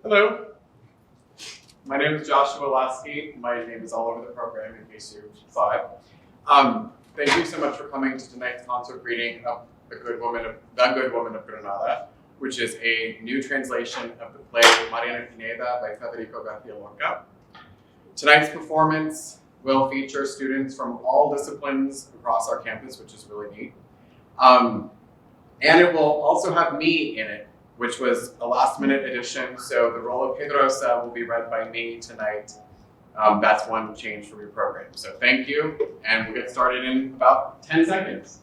Hello, my name is Joshua Laskey. My name is all over the program in case you thought. Thank you so much for coming to tonight's concert reading of The Good Woman of Granada, which is a new translation of the play Mariana Pineda by Federico García Lorca. Tonight's performance will feature students from all disciplines across our campus, which is really neat. And it will also have me in it, which was a last-minute addition. So the role of Pedrosa will be read by me tonight. That's one change from your program. So thank you, and we'll get started in about 10 seconds.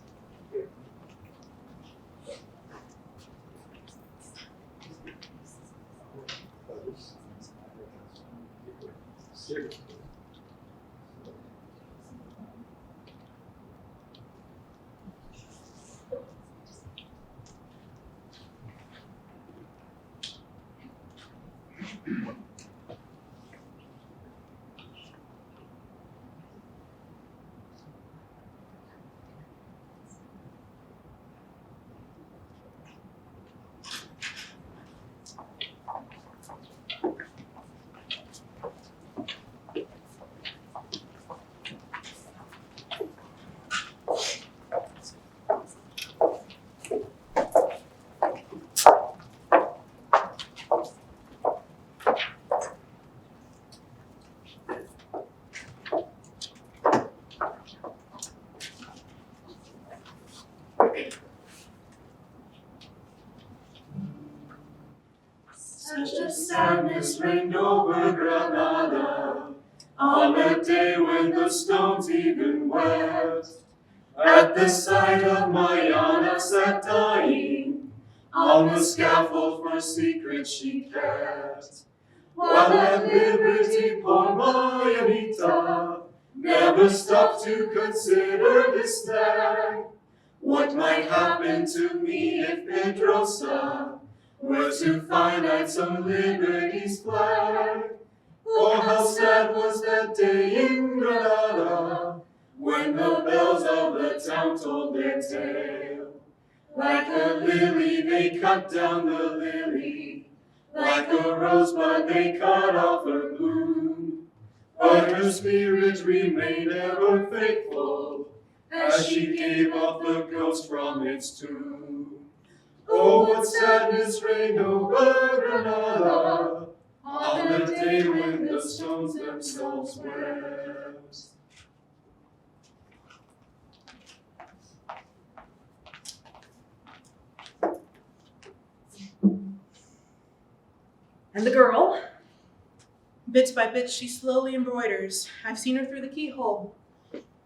Such a sadness reigned over Granada on that day when the stones even wept. At the sight of Mariana sat dying on the scaffold for secrets she kept. While at liberty poor Marianita never stopped to consider this day. What might happen to me if Pedrosa were to find out some liberty's flag? Oh, how sad was that day in Granada, when the bells of the town told their tale. Like a lily they cut down the lily, like a rosebud they cut off her bloom. But her spirit remained ever faithful, as she gave up the ghost from its tomb. Oh, what sadness reigned over Granada on the day when the stones themselves wept. And the girl? Bit by bit, she slowly embroiders. I've seen her through the keyhole.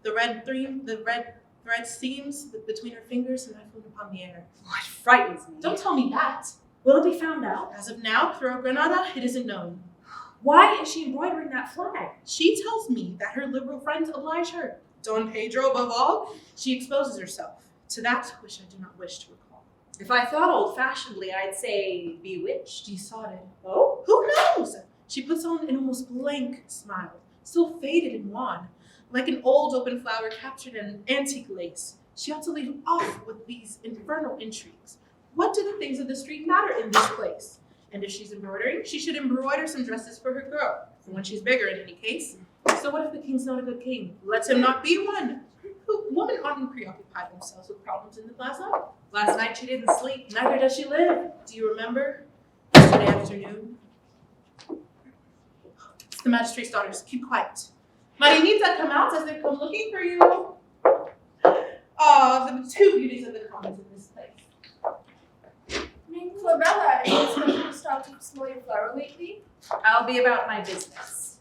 The red thread seams between her fingers, and I float upon the air. What frightens me? Don't tell me that. Will it be found out? As of now, throughout Granada, it isn't known. Why is she embroidering that flag? She tells me that her liberal friends oblige her. Don Pedro above all, she exposes herself to that which I do not wish to recall. If I thought old-fashionedly, I'd say bewitched. Besotted. Oh? Who knows? She puts on an almost blank smile, still faded and wan, like an old open flower captured in an antique lace. She ought to leave off with these infernal intrigues. What do the things of the street matter in this place? And if she's embroidering, she should embroider some dresses for her girl, for when she's bigger in any case. So what if the king's not a good king? Let him not be one. Women often preoccupy themselves with problems in the plaza. Last night she didn't sleep. Neither does she live. Do you remember? Yesterday afternoon. It's the magistrate's daughters. Keep quiet. Marianita, come out as they come looking for you. The two beauties of the commons in this place. Florella, are you supposed to stop to smell your flower lately? I'll be about my business.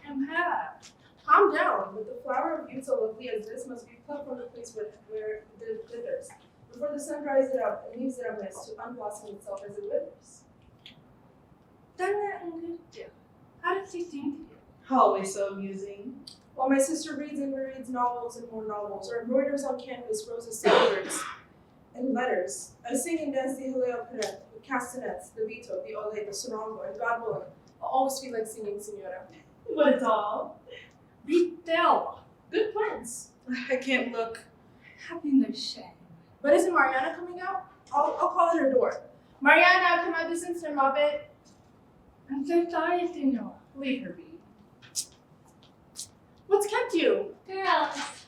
Calm down. With the flower of youth so lovely as this must be plucked from the place where it withers, before the sun dries it up and leaves it a mist to unblossom itself as it withers. How did she think? Always so amusing. While my sister reads and rereads novels and more novels, or embroiders on canvas roses, songbirds, and letters, I sing and dance the Hileo Peret, the castanets, the vito, the ole, the sorongo, and God willing, I'll always feel like singing, Senora. But it's all. Vitel. Good plans. I can't look. Having no shame. But isn't Mariana coming out? I'll call at her door. Mariana, come out this instant, Mobbit. I'm so sorry, Senor. Leave her be. What's kept you? Girls,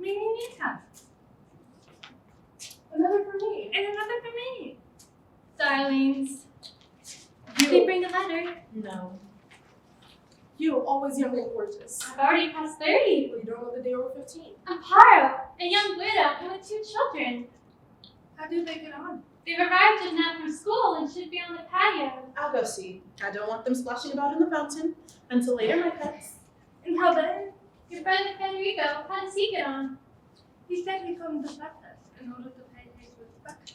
Minita, Another for me. and another for me. Darlings, You. did they bring a letter? No. You, always young and gorgeous. I've already passed 30. Well, you don't know the day over 15. Amparo, a young widow with 2 children. How did they get on? They've arrived just now from school and should be on the patio. I'll go see. I don't want them splashing about in the fountain. Until later, my pets. Until then, your brother Federico, how does he get on? He said he couldn't affect us in order to pay his respect to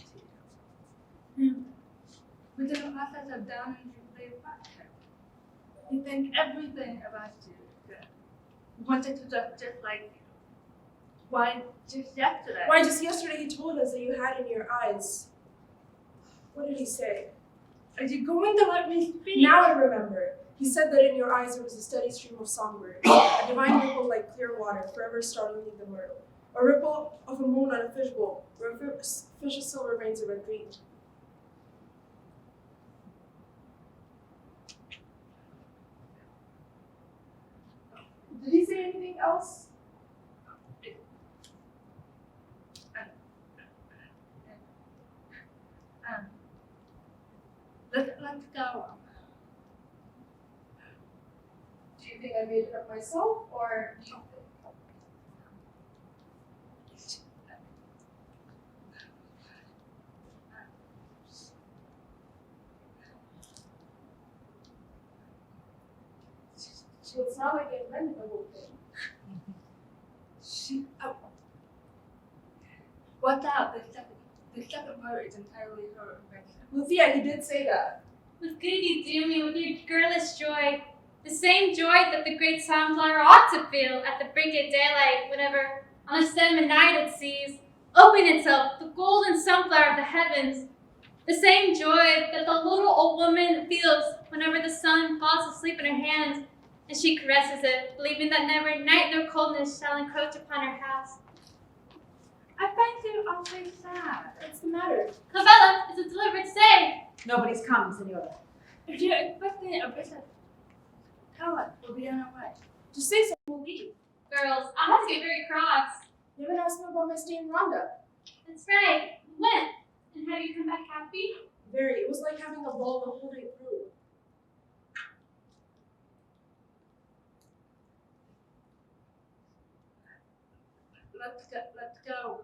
you. We're in the process of downing his affection. He thinks everything about you is good. He wanted to just like you. Why, just yesterday? Why, just yesterday he told us that you had in your eyes. What did he say? Are you going to let me speak? Now I remember. He said that in your eyes there was a steady stream of songbirds, a divine ripple like clear water, forever startling the myrtle, a ripple of a moon on a fishbowl, where fish's silver veins are red green. Did he say anything else? Let's go. Do you think I made it up myself, or do you think? So it's not like I invented the whole thing. Watch out, the second part is entirely her invention. Lucia, he did say that. What good you do me with your girlish joy? The same joy that the great sunflower ought to feel at the break of daylight whenever, on a stem at night it sees, open itself the golden sunflower of the heavens. The same joy that the little old woman feels whenever the sun falls asleep in her hands and she caresses it, believing that never night nor coldness shall encroach upon her house. I find you always sad. What's the matter? Clavella is a deliberate say. Nobody's come, senora. If you're expecting a visit, tell us, we'll be on our way. Just say something, we'll leave. Girls, I must get very cross. You haven't asked me about my stay in Rwanda. That's right. When? And have you come back happy? Very. It was like having a ball the whole day through. Let's go.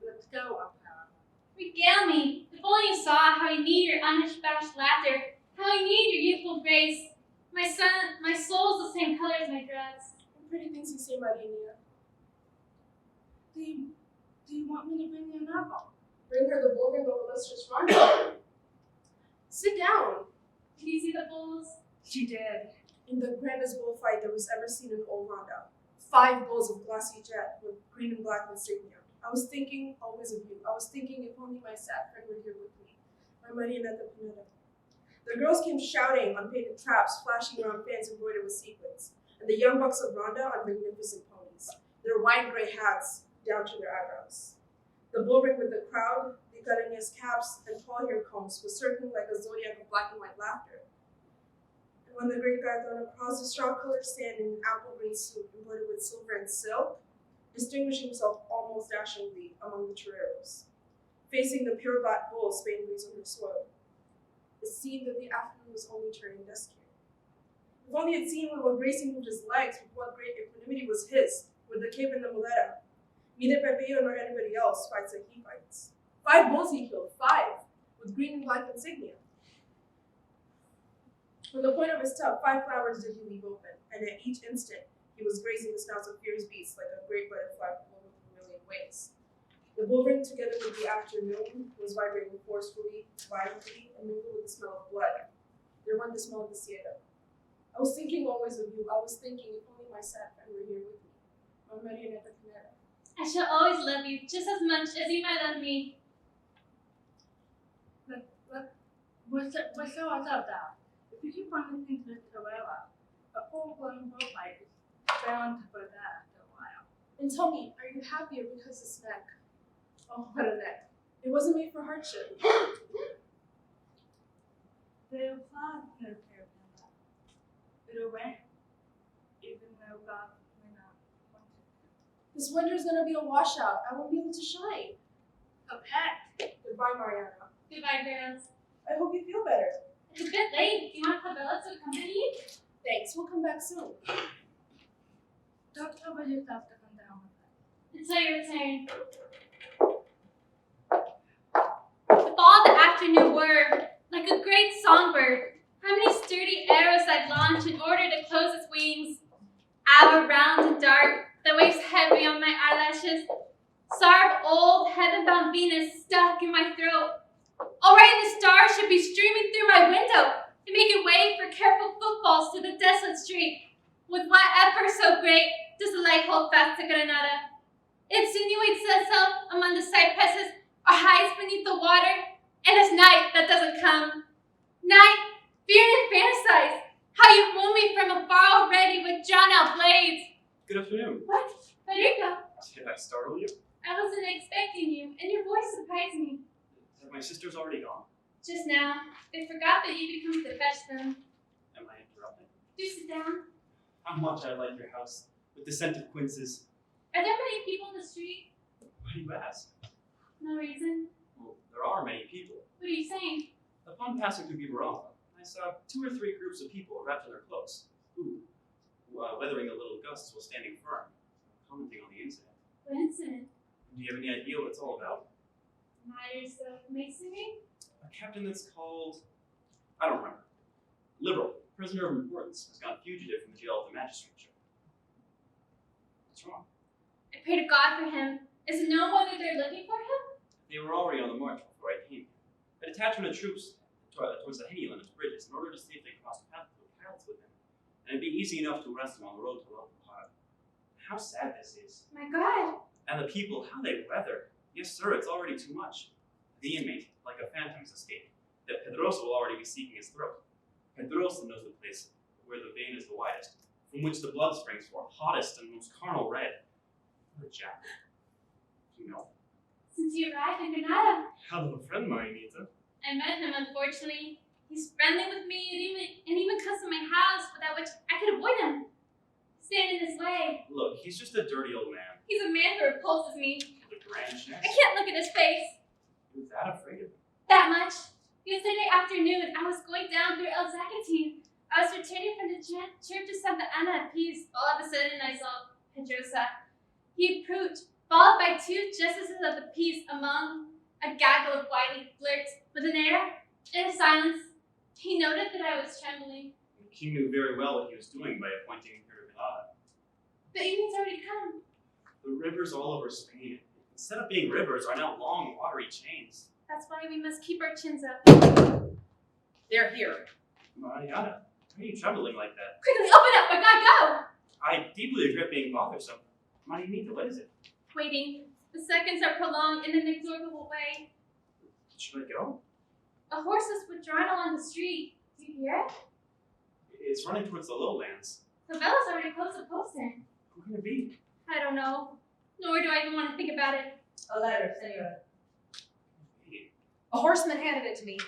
Let's go, Amparo. Regale me. If only you saw how I need your unabashed laughter, how I need your youthful grace. My soul's the same color as my dress. What pretty things you say, Mariana. Do you want me to bring you a novel? Bring her the bullring of illustrious Rwanda. Sit down. Did you see the bulls? She did. In the grandest bullfight that was ever seen in old Rwanda. 5 bulls of glassy jet with green and black insignia. I was thinking always of you. I was thinking if only my sad friend were here with me. My Mariana the Pineda. The girls came shouting on painted traps, flashing around fans embroidered with sequins, and the young bucks of Rwanda on magnificent ponies, their wide gray hats down to their eyebrows. The bullring with the crowd, the Cariñas caps, and tall hair combs was circling like a zodiac of black and white laughter. And when the great guy thrown across the straw-colored sand in an apple green suit embroidered with silver and silk, distinguishing himself almost dashingly among the toreros, facing the pure black bull Spain breeze on her soil. It seemed that the afternoon was only turning dusky. If only had seen when Gracie moved his legs with what great equanimity was his, with the cape and the muleta. Neither Pepeo nor anybody else fights like he fights. 5 bulls he killed, 5, with green and black insignia. From the point of his tub, 5 flowers did he leave open, and at each instant he was grazing the snouts of fierce beasts like a great butterfly full with vermilion wings. The bullring, together with the afternoon, was vibrating forcefully, violently, and mingled with the smell of blood. There went the smell of the Sierra. I was thinking always of you. I was thinking if only my sad friend were here with me. My Mariana the Pineda. I shall always love you just as much as you might love me. We're so upset now. If you keep on listening to this Carrera, a full-blown bullfight is bound to burst out after a while. And tell me, are you happier because this neck? Oh, what a neck. It wasn't made for hardship. They'll plan to prepare for that. It'll rain, even though God may not want it. This winter's gonna be a washout. I won't be able to shine. Okay. Goodbye, Mariana. Goodbye, girls. I hope you feel better. It's a bit late. Do you want Cabela to accompany you? Thanks, we'll come back soon. Don't trouble yourself to come down with it. Until you return. With all the afternoon were, like a great songbird, how many sturdy arrows I'd launch in order to close its wings. Hour round and dark, the waves heavy on my eyelashes. Star of old, heaven-bound Venus stuck in my throat. Already the stars should be streaming through my window and making way for careful footfalls to the desolate street. With what effort so great does the light hold fast to Granada? It insinuates itself among the cypresses or hides beneath the water, and it's night that doesn't come. Night, feared and fantasized, how you woo me from afar already with drawn-out blades. Good afternoon. What? Federico, Did I startle you? I wasn't expecting you, and your voice surprised me. Have my sisters already gone? Just now, they forgot that you'd come to fetch them. Am I interrupting? Do sit down. How much I like your house, with the scent of quinces. Are there many people in the street? Why do you ask? No reason. Well, there are many people. What are you saying? Upon passing through Gibraltar, I saw 2 or 3 groups of people wrapped in their cloaks, who, weathering the little gusts while standing firm, commenting on the incident. What incident? Do you have any idea what it's all about? Matters of masonry? A captain that's called, I don't remember. Liberal, prisoner of importance, has gone fugitive from the jail of the magistrature. What's wrong? I pray to God for him. Is it known whether they're looking for him? They were already on the march before I came here. A detachment of troops towards the Henny Limits bridges in order to see if they crossed paths with him. And it'd be easy enough to arrest him on the road to Lorca. How sad this is. My God. And the people, how they weather. Yes, sir, it's already too much. The inmate, like a phantom, has escaped. That Pedrosa will already be seeking his throat. Pedrosa knows the place where the vein is the widest, from which the blood springs forth, hottest and most carnal red. What a jack. Do you know? Since you arrived in Granada, Hell of a friend, Marianita. I met him, unfortunately. He's friendly with me and even comes to my house, without which I could avoid him. Stand in his way. Look, he's just a dirty old man. He's a man who repulses me. With a grand chest. I can't look at his face. You're that afraid of him? That much. Yesterday afternoon, I was going down through El Zacatine. I was returning from the church of Santa Ana at peace. All of a sudden, I saw Pedrosa. He approached, followed by 2 justices of the peace among a gaggle of wily flirts. With an air and a silence, he noted that I was trembling. He knew very well what he was doing by appointing her to Granada. The evening's already come. The rivers all over Spain, instead of being rivers, are now long, watery chains. That's why we must keep our chins up. They're here. Mariana, why are you trembling like that? Quickly, open up! I gotta go! I deeply regret being bothersome. Marianita, what is it? Waiting. The seconds are prolonged in an inexorable way. Should I go? A horse is withdrawn along the street. Do you hear it? It's running towards the lowlands. Cabela's already closed the postern. Who can it be? I don't know. Nor do I even want to think about it. A letter, senora. Hey, A horseman handed it to me.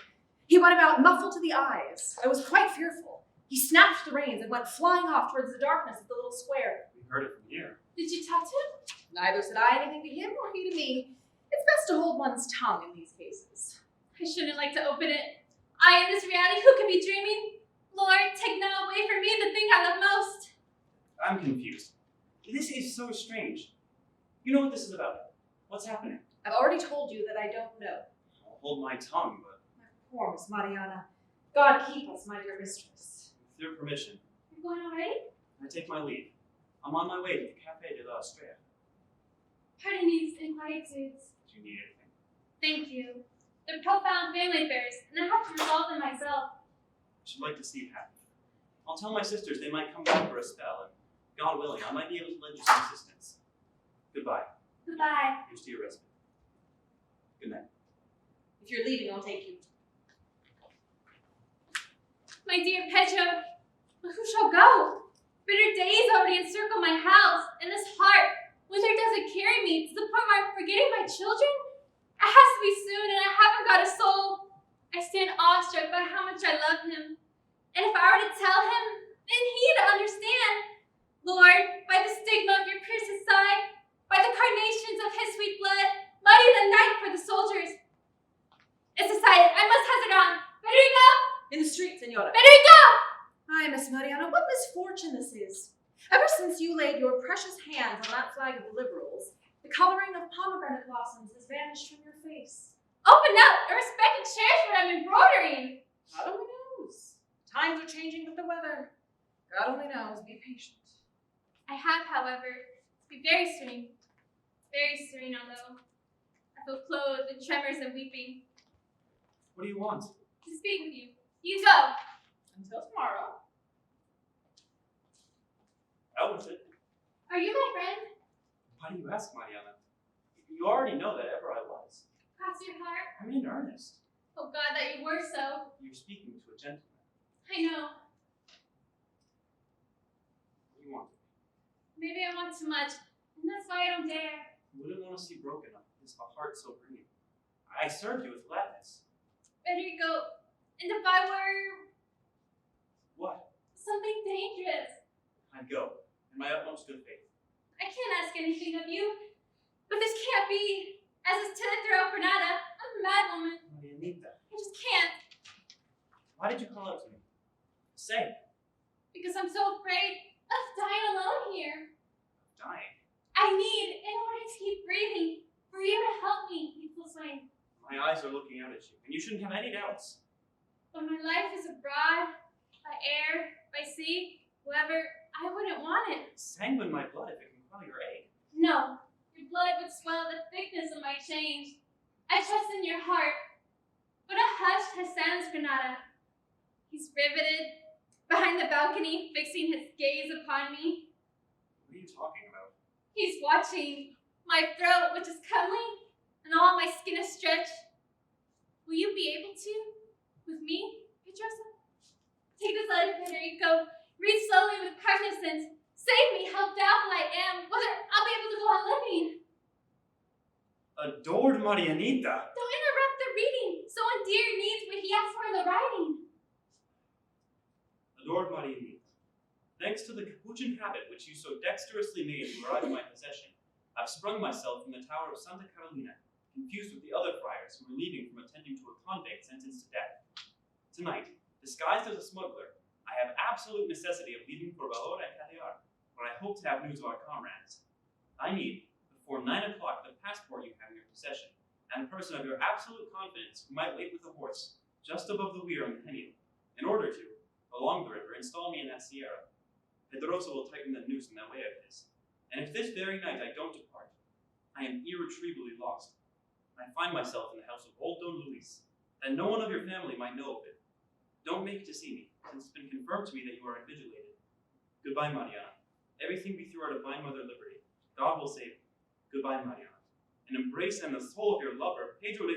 He went about muffled to the eyes. I was quite fearful. He snatched the reins and went flying off towards the darkness of the little square. we heard it from here. Did you talk to him? Neither said I anything to him or he to me. It's best to hold one's tongue in these cases. I shouldn't like to open it. I in this reality, who could be dreaming? Lord, take not away from me the thing I love most. I'm confused. This is so strange. You know what this is about? What's happening? I've already told you that I don't know. I'll hold my tongue, but My poor Miss Mariana. God keep us, my dear mistress. with your permission, You're going already? I take my leave. I'm on my way to the Café de la Estrella. Pardon these inquietudes. Do you need anything? Thank you. They're profound family affairs, and I have to resolve them myself. I should like to see it happen. I'll tell my sisters they might come back for a spell, and God willing, I might be able to lend you some assistance. Goodbye. Goodbye. Here's to your respite. Good night. If you're leaving, I'll take you. My dear Pedro, but who shall go? Bitter days already encircle my house, and this heart, whither does it carry me, to the point where I'm forgetting my children? It has to be be soon and I haven't got a soul. I stand awestruck by how much I love him. And if I were to tell him, then he'd understand. Lord, by the stigma of your pierced side, by the carnations of his sweet blood, muddy the night for the soldiers. It's decided. I must hazard on. Federico! In the street, Senora. Federico! Hi, Miss Mariana. What misfortune this is. Ever since you laid your precious hands on that flag of the liberals, the coloring of pomegranate blossoms has vanished from your face. Open up and respect and cherish what I'm embroidering. God only knows. Times are changing with the weather. God only knows. Be patient. I have, however, to be very serene, although I feel clothed in tremors and weeping. What do you want? To speak with you. You go. Until tomorrow. Out with it. Are you my friend? Why do you ask, Mariana? You already know that ever I was. Cross your heart? I'm in earnest. Oh God, that you were so. You're speaking to a gentleman. I know. What do you want? Maybe I want too much, and that's why I don't dare. You wouldn't want to see broken up. Is a heart so green. I served you with gladness. Federico, and if I were What? something dangerous, I'd go, in my utmost good faith. I can't ask anything of you. But this can't be. As is to throughout Granada, I'm a mad woman. Marianita, I just can't. why did you call out to me? Say, Because I'm so afraid of dying alone here. dying. I need, in order to keep breathing, for you to help me, youthful swain. My eyes are looking out at you, and you shouldn't have any doubts. When my life is abroad, by air, by sea, whoever, I wouldn't want it. Sanguine my blood if it can quell your ache. No, your blood would swell the thickness of my change. I trust in your heart. But a hush has silenced Granada. He's riveted, behind the balcony, fixing his gaze upon me. What are you talking about? He's watching my throat, which is comely, and all my skin is stretched. Will you be able to? With me, Pedrosa? Take this letter, Federico. Read slowly with cognizance. Save me, how doubtful I am, whether I'll be able to go on living. Adored Marianita! Don't interrupt the reading. So dear needs what he asks for in the writing. Adored Marianita, thanks to the capuchin habit which you so dexterously made to arrive in my possession, I've sprung myself from the tower of Santa Carolina, confused with the other friars who were leaving from attending to a convict sentenced to death. Tonight, disguised as a smuggler, I have absolute necessity of leaving for Valor and Cadear, where I hope to have news of our comrades. I need, before 9 o'clock, the passport you have in your possession, and a person of your absolute confidence who might wait with a horse just above the weir on the Henio, in order to, along the river, install me in that sierra. Pedrosa will tighten the noose in that way of his, and if this very night I don't depart, I am irretrievably lost. I find myself in the house of old Don Luis, that no one of your family might know of it. Don't make to see me, since it's been confirmed to me that you are invigilated. Goodbye, Mariana. Everything be through our divine mother liberty. God will save you. Goodbye, Mariana. An embrace and the soul of your lover, Pedro de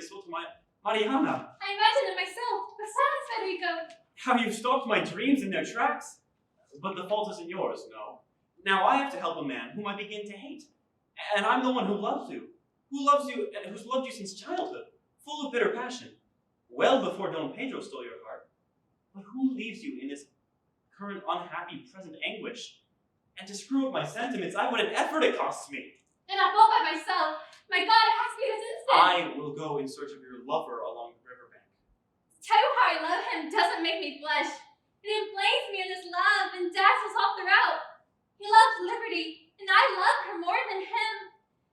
Mariana! I imagine it myself. Besides, Federico. How you stopped my dreams in their tracks? But the fault isn't yours, no. Now I have to help a man whom I begin to hate. And I'm the one who loves you and who's loved you since childhood, full of bitter passion, well before Don Pedro stole your heart. But who leaves you in this current unhappy present anguish? And to screw up my sentiments, what an effort it costs me. And I'll go by myself. My God, it has to be this instant. I will go in search of your lover along the riverbank. To tell you how I love him doesn't make me blush. It inflames me in his love and dazzles all throughout. He loves liberty, and I love her more than him.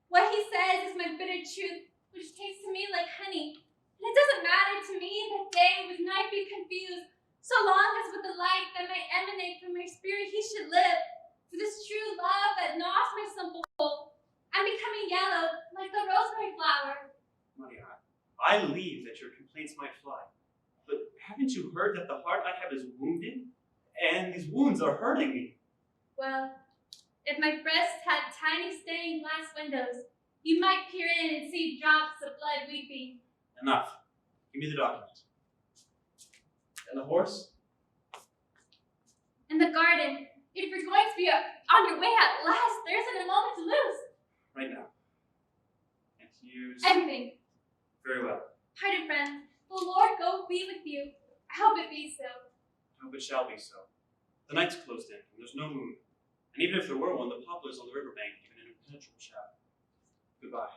What he says is my bitter truth, which tastes to me like honey. And it doesn't matter to me that day with night be confused, so long as with the light that might emanate from my spirit he should live. For this true love that gnaws my simple soul, I'm becoming yellow like the rosemary flower. Mariana, I believe that your complaints might fly, but haven't you heard that the heart I have is wounded? And these wounds are hurting me. Well, if my breast had tiny stained glass windows, you might peer in and see drops of blood weeping. Enough. Give me the document. And the horse? In the garden, if you're going to be on your way at last, there isn't a moment to lose. Right now. And here's... Everything. Very well. Pardon, friend. The Lord go be with you. I hope it be so. I hope it shall be so. The night's closed in, and there's no moon. And even if there were one, the poplars on the riverbank give an impenetrable shadow. Goodbye.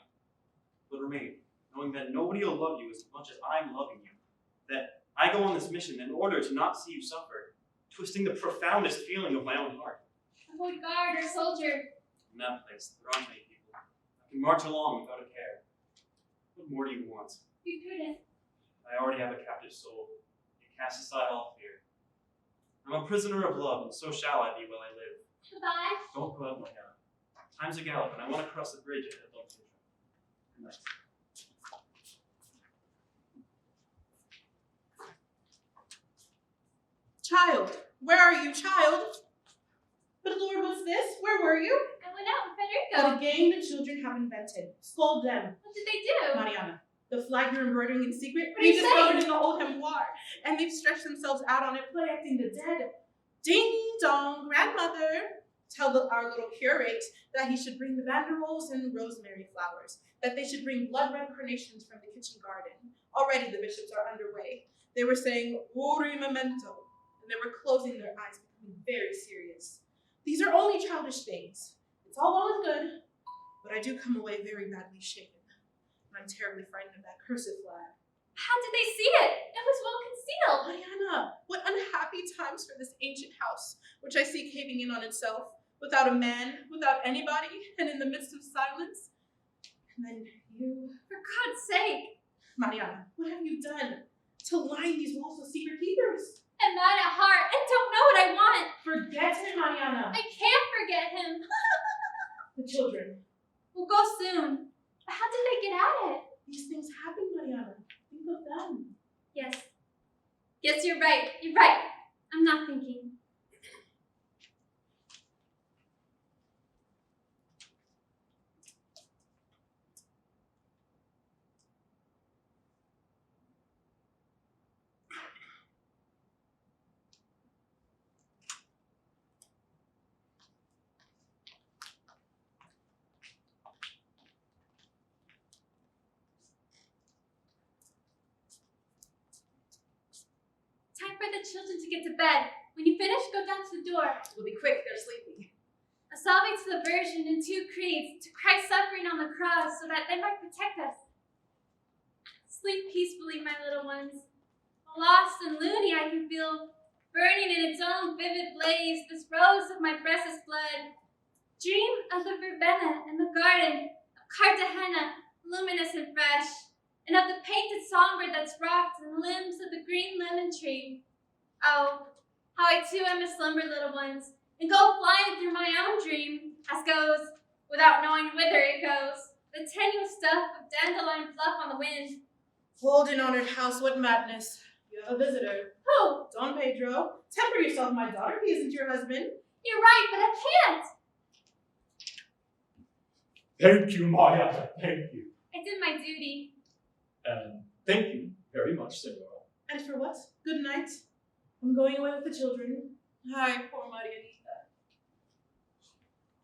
But remain, knowing that nobody will love you as much as I'm loving you. That I go on this mission in order to not see you suffer, twisting the profoundest feeling of my own heart. Avoid guard or soldier. In that place, there aren't many people. I can march along without a care. What more do you want? Be prudent. I already have a captive soul. You cast aside all fear. I'm a prisoner of love, and so shall I be while I live. Goodbye. Don't go out, Mariana. Time's a gallop, and I want to cross the bridge ahead of Lorca. Good night. Child, where are you, child? But Lord, what's this? Where were you? I went out with Federico. What a game the children have invented. Scold them. What did they do? Mariana, the flag you're embroidering in secret, What are you discovered saying? in the old Memoir, and they've stretched themselves out on it, play acting the dead. Ding dong, grandmother. Tell our little curate that he should bring the banderoles and rosemary flowers, that they should bring blood red carnations from the kitchen garden. Already the bishops are underway. They were saying, Ori memento, and they were closing their eyes, becoming very serious. These are only childish things. It's all well and good, but I do come away very badly shaken. I'm terribly frightened of that cursed flag. How did they see it? It was well concealed. Mariana, what unhappy times for this ancient house, which I see caving in on itself, without a man, without anybody, and in the midst of silence. And then you... For God's sake. Mariana, what have you done to line these walls with secret keepers? I'm mad at heart and don't know what I want. Forget him, Mariana. I can't forget him. The children. We'll go soon. But how did they get at it? These things happen, Mariana. Think of them. Yes. Yes, you're right. You're right. I'm not thinking. Time for the children to get to bed. When you finish, go down to the door. We'll be quick, they're sleepy. A salve to the Virgin and 2 creeds to Christ's suffering on the cross so that they might protect us. Sleep peacefully, my little ones. Lost and loony, I can feel burning in its own vivid blaze this rose of my breast's blood. Dream of the verbena in the garden, of Cartagena, luminous and fresh, and of the painted songbird that's rocked in the limbs of the green lemon tree. Oh, how I too am a slumber, little ones, and go flying through my own dream, as goes, without knowing whither it goes, the tenuous stuff of dandelion fluff on the wind. Hold in honored house, what madness. You have a visitor. Who? Don Pedro. Temper yourself, my daughter. He isn't your husband. You're right, but I can't. Thank you, Mariana, thank you. I did my duty. And thank you very much, Senora. And for what? Good night. I'm going away with the children. Hi, poor Marianita.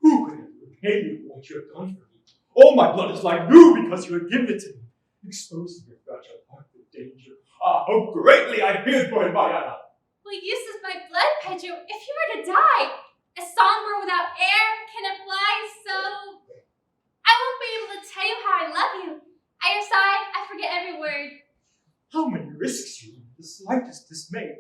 Who can repay you for what you have done for me? All my blood is like new because you have given it to me. Exposing your fragile heart to danger. Ah, how greatly I feared for it, Mariana. Well, use is my blood, Pedro, if you were to die. A songbird without air, can it fly so? I won't be able to tell you how I love you. At your side, I forget every word. How many risks you run, the slightest dismay.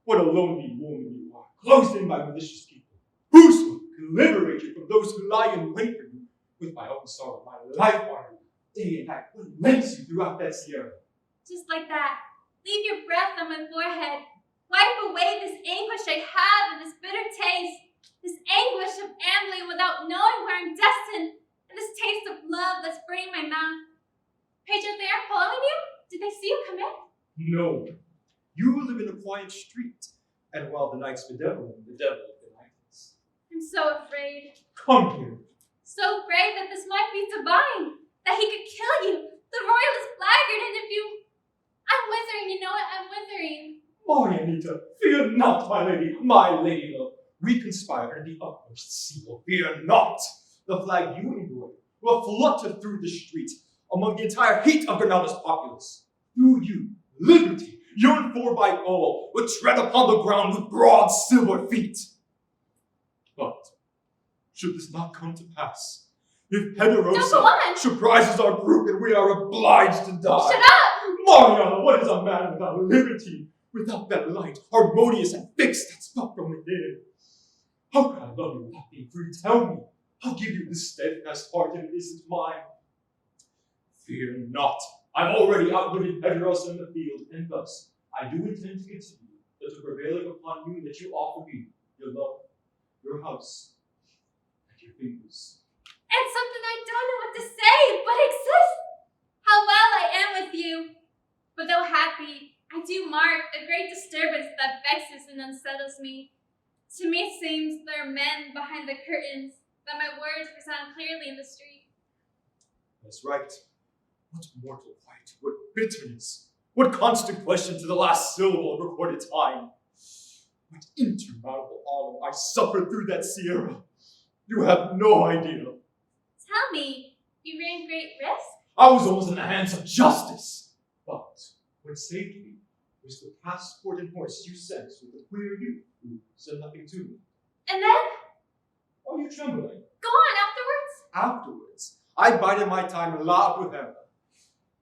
What a lonely woman you are, closed in by malicious people. Whoso can liberate you from those who lie in wait for you? With my own sorrow, my life on you, day and night, what lengths you throughout that sierra? Just like that. Leave your breath on my forehead. Wipe away this anguish I have and this bitter taste. This anguish of ambling without knowing where I'm destined. And this taste of love that's burning my mouth. Pedro, they are following you? Did they see you come in? No. You live in a quiet street, and while the night's bedeviling, the devil of the night is. I'm so afraid. Come here. So afraid that this might be divine. That he could kill you. The royalist blackguard, and if you... I'm withering, you know it? I'm withering. Marianita, fear not, my lady love. We conspire in the utmost seal. Fear not. The flag you embroider will flutter through the streets. among the entire heat of Granada's populace. You, liberty, yearned for by all, would tread upon the ground with broad silver feet. But should this not come to pass, if Don't go Federico on! surprises our group and we are obliged to die. Shut up! Mariana, what is a man without liberty, without that light, harmonious and fixed that spoke from within? How can I love you without being free? Tell me, I'll give you this steadfast heart and it isn't mine. Fear not, I've already outwitted Federico in the field, and thus I do intend to continue, that to prevailing upon you that you offer me your love, your house, and your fingers. And something I don't know what to say, but exists. How well I am with you. But though happy, I do mark a great disturbance that vexes and unsettles me. To me it seems there are men behind the curtains, that my words resound clearly in the street. That's right. What mortal fight, what bitterness, what constant question to the last syllable of recorded time. What interminable autumn I suffered through that Sierra. You have no idea. Tell me, you ran great risk? I was almost in the hands of justice. But what saved me was the passport and horse you sent with the queer youth who said nothing to me. And then? Are you trembling? Go on, afterwards? Afterwards, I bided my time la Bruhera.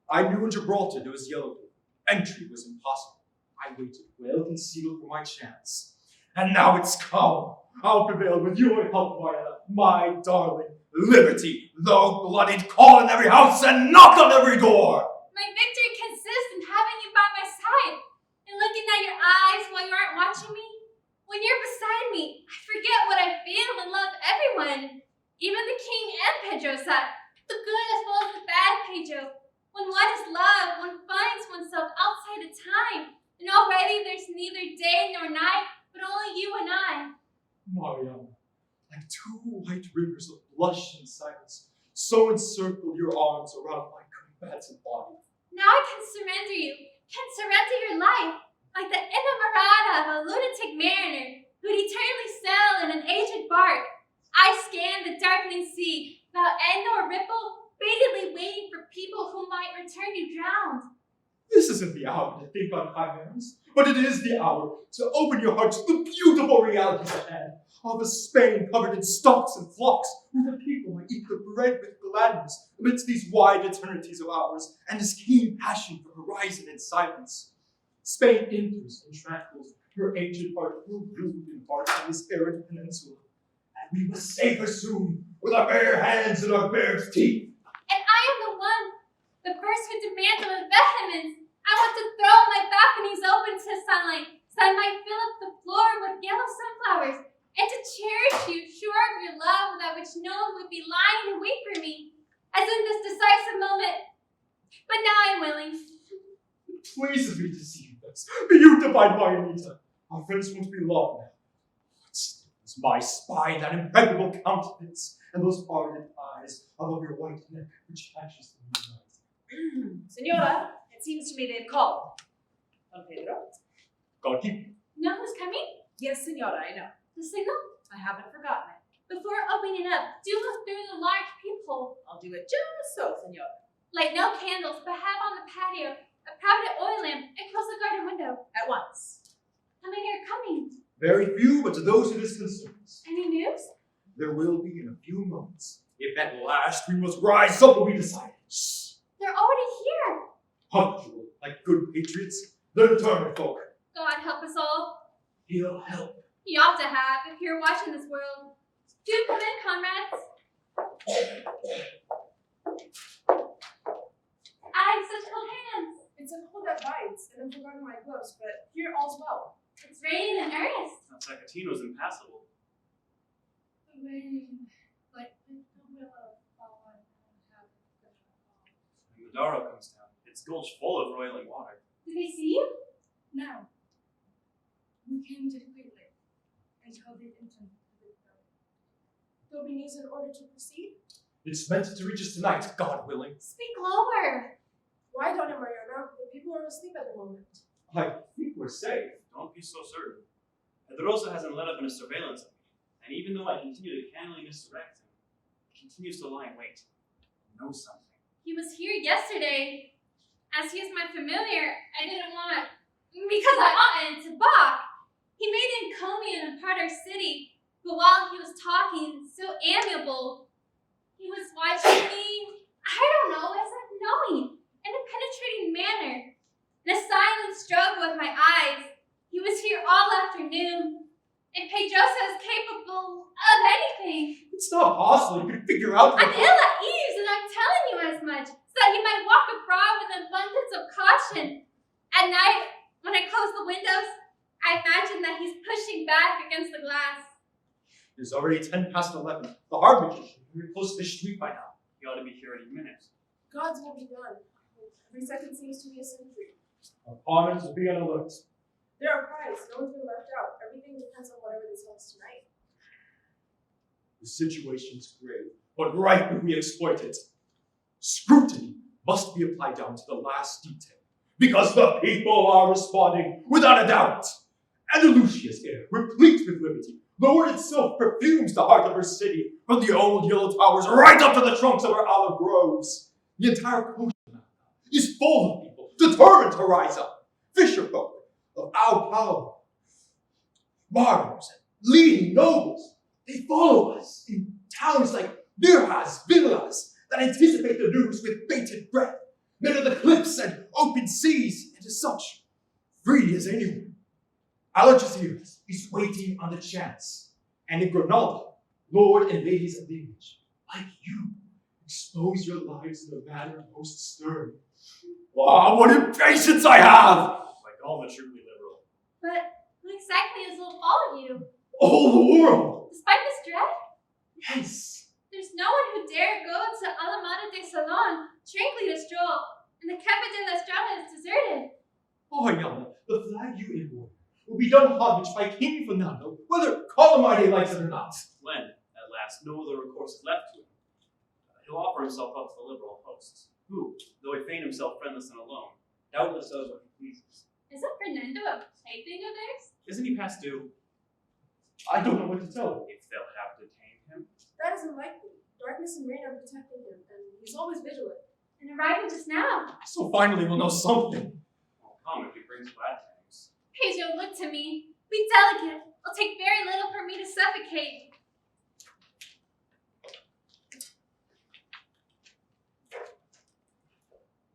I knew in Gibraltar there was yellow paper. Entry was impossible. I waited well concealed for my chance. And now it's come. I'll prevail with your help, Mariana, my darling. Liberty, though bloodied, call in every house and knock on every door. My victory consists in having you by my side, and looking at your eyes while you aren't watching me. When you're beside me, I forget what I feel and love everyone. Even the king and Pedrosa, the good as well as the bad, Pedro. When one is loved, one finds oneself outside of time, and already there's neither day nor night, but only you and I. Mariana, like two white rivers of blush and silence, so encircle your arms around my combative body. Now I can surrender you, can surrender your life, like the inamorata of a lunatic mariner who'd eternally sail in an aged bark. I scan the darkening sea, without end or ripple, bated waiting for people who might return you drowned. This isn't the hour to think on chimeras, but it is the hour to open your heart to the beautiful realities ahead of a Spain covered in stalks and flocks, where the people might eat the bread with gladness amidst these wide eternities of ours, and this keen passion for horizon and silence. Spain enters and tranquils her ancient heart, her rude in heart on this arid peninsula, and we must save her soon with our bare hands and our bare teeth. And I am the first who demands with vehemence. I want to throw my balconies open to sunlight, so I might fill up the floor with yellow sunflowers, and to cherish you, sure of your love, without which no one would be lying in wait for me, as in this decisive moment. But now I am willing. It pleases me to see you thus, beautified by Anita. Our friends won't be long now. What stirs my spine, that impregnable countenance, and those ardent eyes above your white neck, which catches the moonlight. Senora, it seems to me they've called. Don Pedro? God keep you. Know who's coming? Yes, Senora, I know. The signal? I haven't forgotten it. Before opening up, do look through the large peephole. I'll do it just so, Senora. Light no candles, but have on the patio a private oil lamp and close the garden window. At once. How many are coming? Very few, but to those it is concerns. Any news? There will be in a few moments. If at last we must rise, so will be decided. Shh. They're already here. Punctual, like good patriots, the determined folk. God help us all. He'll help. You ought to have if you're watching this world. Do come in, comrades. I have such cold hands. It's a cold that bites, and I've forgotten my gloves, but here all's well. It's raining in earnest. Zacatino's impassable. The rain, like the willow fallen and have When Madaro comes down, its gulch full of roiling water. Did they see you? No. We came discreetly and told the infant to be buried. There'll be news in order to proceed. It's meant to reach us tonight, God willing. Speak lower. Why don't I, Mariana? The people are asleep at the moment. I think we're safe. Don't be so certain. Pedrosa hasn't let up in his surveillance of me, and even though I continue to cannily misdirect him, he continues to lie in wait. He knows something. He was here yesterday. As he is my familiar, I didn't want to, because I oughtn't to balk. He made an encomium upon our city, but while he was talking, so amiable, he was watching me, I don't know, as if knowing, in a penetrating manner. In a silent struggle with my eyes, he was here all afternoon. And Pedrosa is capable of anything. It's not possible you could figure out I'm ill at ease, and I'm telling you as much, so that he might walk abroad with an abundance of caution. At night, when I close the windows, I imagine that he's pushing back against the glass. It's already 11:10. The harbinger should be close to the street by now. He ought to be here any minute. God's will be done. Every second seems to be a century. Upon us to be on alert. There are cries. No one's been left out. Everything depends on whatever they tell us tonight. The situation's grave, but right when we exploit it, scrutiny must be applied down to the last detail, because the people are responding without a doubt. Andalusia's air, replete with liberty, the word itself perfumes the heart of her city, from the old yellow towers right up to the trunks of her olive groves. The entire coast is full of people determined to rise up, fisherfolk of our power, mariners, and leading nobles. They follow us in towns like Mirjas, villas that anticipate the news with bated breath, men of the cliffs and open seas, and as such, free as anyone. Algeciras is waiting on the chance, and in Granada, lord and ladies of the image, like you, expose your lives in a manner most stern. Wow, what impatience I have! Like all the truly liberal. But who exactly is will follow you? All the world! Despite this dread, Yes! there's no one who dare go to Alameda de Salon, tranquilly to stroll, and the Cafe de la Estrada is deserted. Oh, Mariana, the flag you inward will be done homage by King Fernando, whether Calamite likes it or not. When, at last, no other recourse is left to him, he'll offer himself up to the liberal hosts, who, though he feign himself friendless and alone, doubtless does what he pleases. Isn't Fernando a plaything of theirs? Isn't he past due? I don't know what to tell you. If they'll have detained him. That isn't likely. Darkness and rain are protecting him, and he's always vigilant. And arriving just now. So finally we'll know something. Well, come if he brings glad tidings. Pedro, look to me. Be delicate. It'll take very little for me to suffocate.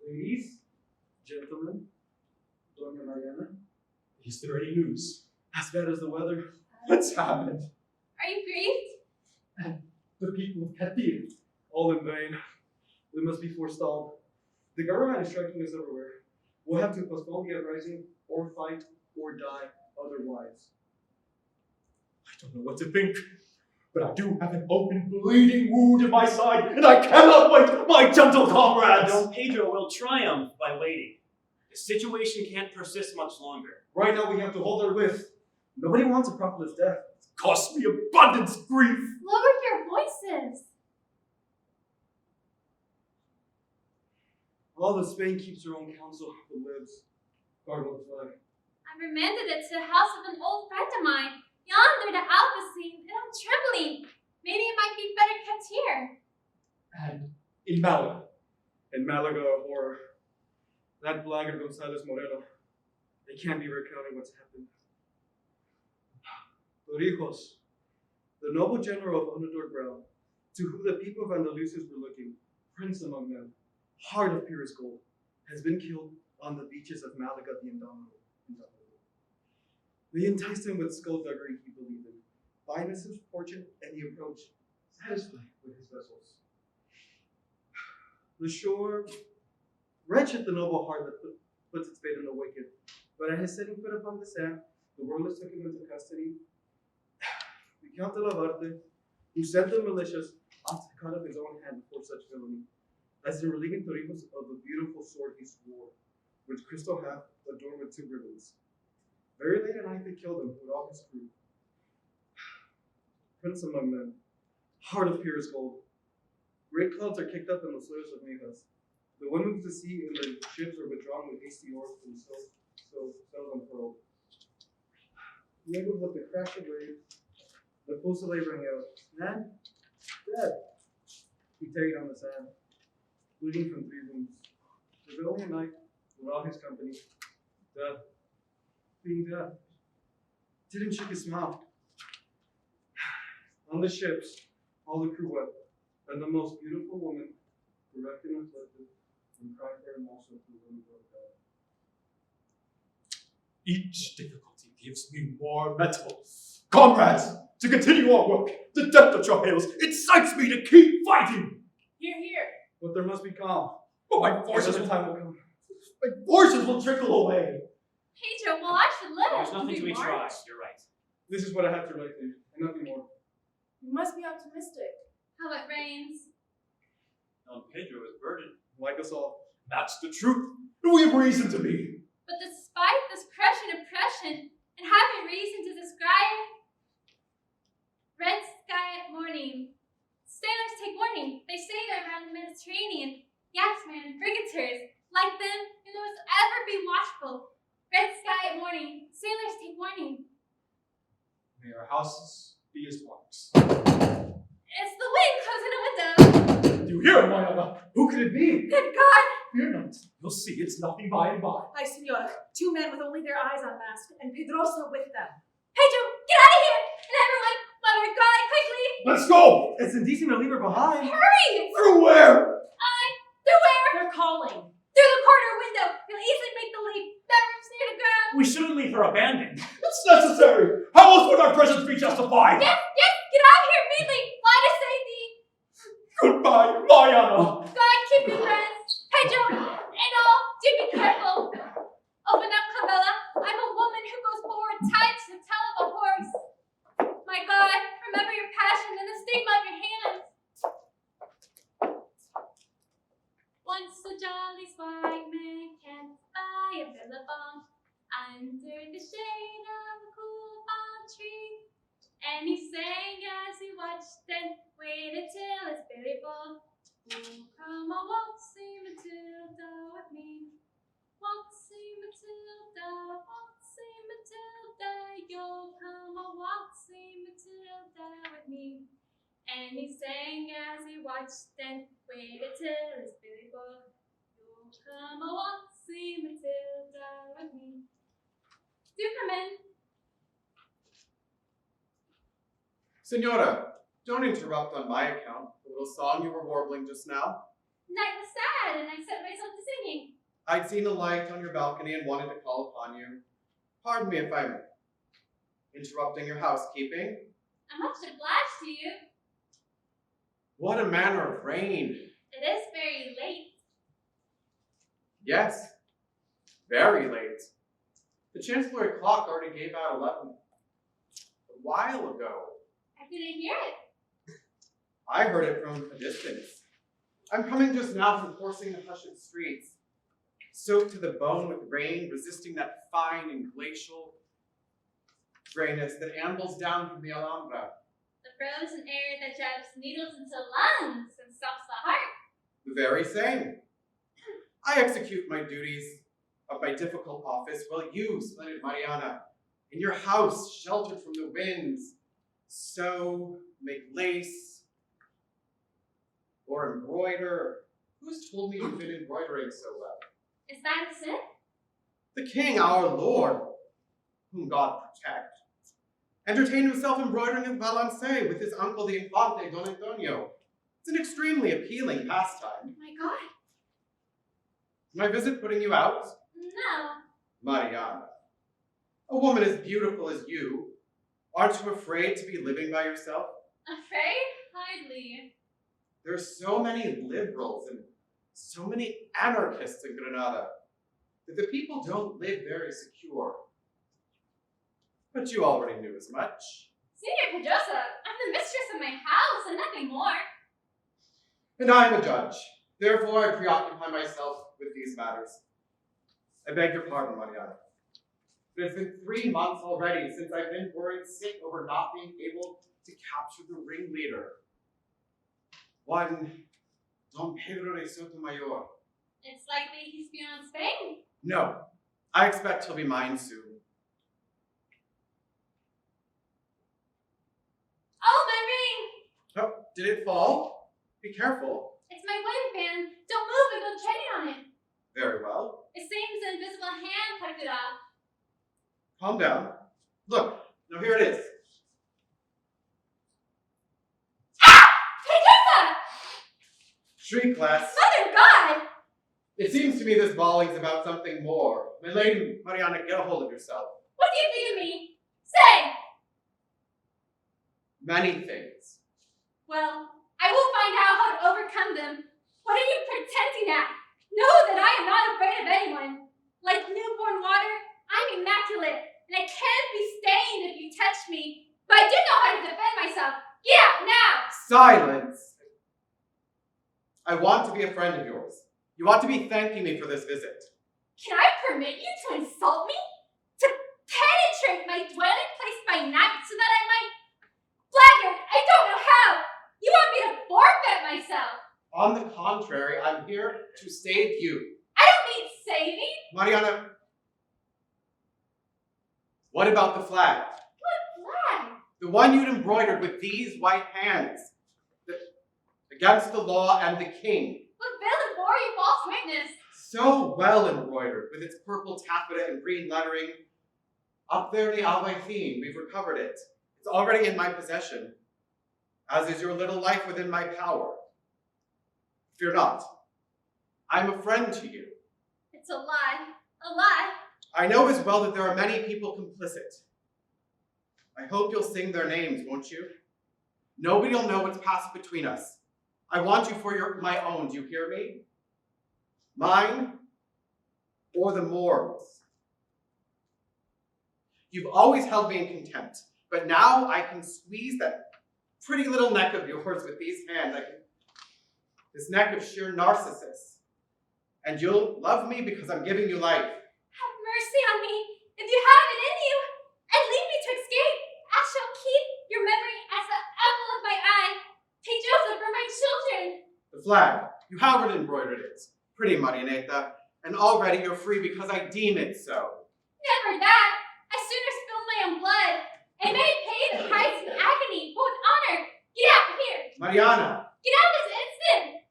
Ladies, gentlemen, Doña Mariana, Is there any news? as bad as the weather, What's happened? Are you grieved? The people of García. all in vain. We must be forestalled. The government is striking us everywhere. We'll have to postpone the uprising, or fight, or die otherwise. I don't know what to think, but I do have an open, bleeding wound in my side, and I cannot wait, my gentle comrades! Don Pedro will triumph by waiting. The situation can't persist much longer. Right now we have to hold our lift. Nobody wants a properless death. Cost me abundance grief! Lower your voices. All that Spain keeps her own counsel but lives. Cardinal flag. I remanded it to the house of an old friend of mine, yonder to Alpacine, and I'm trembling. Maybe it might be better kept here. And in Malaga. In Malaga, a horror. That blackguard González Moreno. They can't be recounting what's happened. Torrijos, the noble general of unadorned brow, to whom the people of Andalusia were looking, prince among them, heart of purest gold, has been killed on the beaches of Malaga the Indomitable. They enticed him with skullduggery he believed in, fineness of fortune, and the approach, satisfied with his vessels. The shore, wretched the noble heart that puts its fate in the wicked, but at his setting foot upon the sand, the royalists took him into custody. The Count de la Varte, who sent the militias, ought to cut off his own hand before such villainy, as in relieving Torrijos of the beautiful sword he swore, which Crystal hath adorned with 2 ribbons. Very late at night they killed him with all his crew. Prince among men, heart of purest gold. Great clouds are kicked up in the soils of Mirjas. The women of the sea and the ships are withdrawn with hasty oars and sails unfurled. Mingled with the crash of waves, the fusillade rang out. Man, dead. He tarried on the sand. bleeding from 3 wounds. Rebelling at night, with all his company. Death. Being death. Didn't shake his mouth. On the ships, all the crew wept, and the most beautiful woman, bereft and afflicted, and cried for him also to the women of God. Each difficulty gives me more metal. Comrades, to continue our work, the depth of your hails incites me to keep fighting. Here, here. But there must be calm. Oh, my forces Another time will come. will trickle away. Pedro, well, I should live. There's nothing to be March. tried, you're right. This is what I have to write to you, and nothing more. You must be optimistic. How it rains. Don Pedro is burdened. Like us all. That's the truth. We have reason to be. But despite this crushing oppression, and having reason to describe red sky at morning, sailors take warning. They sail around the Mediterranean, yachtsmen and frigaters. Like them, you must ever be watchful. Red sky at morning, sailors take warning. May our houses be as parks. It's the wind closing a window. Do you hear, Mariana? Who could it be? Good God! Fear not. You'll see it's nothing by and by. Ay, senora, 2 men with only their eyes unmasked, and Pedrosa with them. Pedro, get out of here! And everyone, let her go quickly! Let's go! It's indecent to leave her behind. Hurry! Through where? Through where? They're calling. Through the corner window. You'll easily make the leap. That room's near the ground. We shouldn't leave her abandoned. It's necessary. How else would our presence be justified? Yes, get out of here immediately. Fly to safety. Goodbye, Mariana. God keep you friends. Pedro, and all, do be careful. Open up, Cabela. I'm a woman who goes forward tied to the tail of a horse. My God, remember your passion and the stigma of your hands. Once a jolly swagman camped by a billabong under the shade of a cool palm tree. And he sang as he watched and waited till his belly full. Oh, come on, waltzy Matilda with me. Waltzy Matilda, yo, come on, waltzy Matilda with me. And he sang as he watched and waited till his belly full. Yo, come on, waltzy Matilda with me. Do come in. Senora, don't interrupt on my account. The little song you were warbling just now. Night was sad, and I set myself to singing. I'd seen a light on your balcony and wanted to call upon you. Pardon me if I'm interrupting your housekeeping. I'm much obliged to you. What a manner of rain. It is very late. Yes, very late. The Chancellery clock already gave out 11. A while ago. I didn't hear it. I heard it from a distance. I'm coming just now from coursing the hushed streets, soaked to the bone with rain, resisting that fine and glacial grayness that ambles down from the Alhambra. The frozen air that jabs needles into lungs and stops the heart. The very same. I execute my duties of my difficult office while you, splendid Mariana, in your house, sheltered from the winds, sew, make lace, or embroider. Who's told me you've been embroidering so well? Is that a sin? The king, our lord, whom God protect, entertained himself embroidering in Valence with his uncle, the Infante Don Antonio. It's an extremely appealing pastime. My God. Is my visit putting you out? No. Mariana, a woman as beautiful as you, aren't you afraid to be living by yourself? Afraid? Hardly. There are so many liberals and so many anarchists in Granada that the people don't live very secure. But you already knew as much. Senor Pedrosa, I'm the mistress of my house and nothing more. And I am a judge. Therefore, I preoccupy myself with these matters. I beg your pardon, Mariana. But it's been 3 months already since I've been worried sick over not being able to capture the ringleader. One, Don Pedro de Sotomayor. It's likely he's beyond Spain. No, I expect he'll be mine soon. Oh, my ring! Oh, did it fall? Be careful. It's my wedding band. Don't move! concentrating on it. Very well. It seems an invisible hand plucked it off. Calm down. Look, now here it is. Pedrosa! Shriek less. Mother of God! It seems to me this bawling's about something more. My lady Mariana, get a hold of yourself. What do you think of me? Say! Many things. Well, I will find out how to overcome them. What are you pretending at? Know that I am not afraid of anyone. Like newborn water, I'm immaculate, and I can't be stained if you touch me. But I do know how to defend myself. Get out now! Silence! I want to be a friend of yours. You ought to be thanking me for this visit. Can I permit you to insult me? To penetrate my dwelling place by night so that I might... Blackguard, I don't know how! You want me to forfeit myself! On the contrary, I'm here to save you. I don't need saving! Mariana, what about the flag? What flag? The one you'd embroidered with these white hands. Against the law and the king. What villain bore you false witness? So well embroidered, with its purple taffeta and green lettering. Up there in the Albaicin, we've recovered it. It's already in my possession, as is your little life within my power. Fear not. I'm a friend to you. It's a lie. A lie. I know as well that there are many people complicit. I hope you'll sing their names, won't you? Nobody will know what's passed between us. I want you for my own, do you hear me? Mine or the Moors. You've always held me in contempt, but now I can squeeze that pretty little neck of yours with these hands. This neck of sheer narcissus. And you'll love me because I'm giving you life. Have mercy on me. If you have it in you, and leave me to escape, I shall keep your memory as the apple of my eye. Take Joseph for my children. The flag, you have embroidered it. Pretty, Marianeta. And already you're free because I deem it so. Never that. I sooner spill my own blood. I may pay the price in agony, but with honor. Get out here. Mariana. Get out this instant.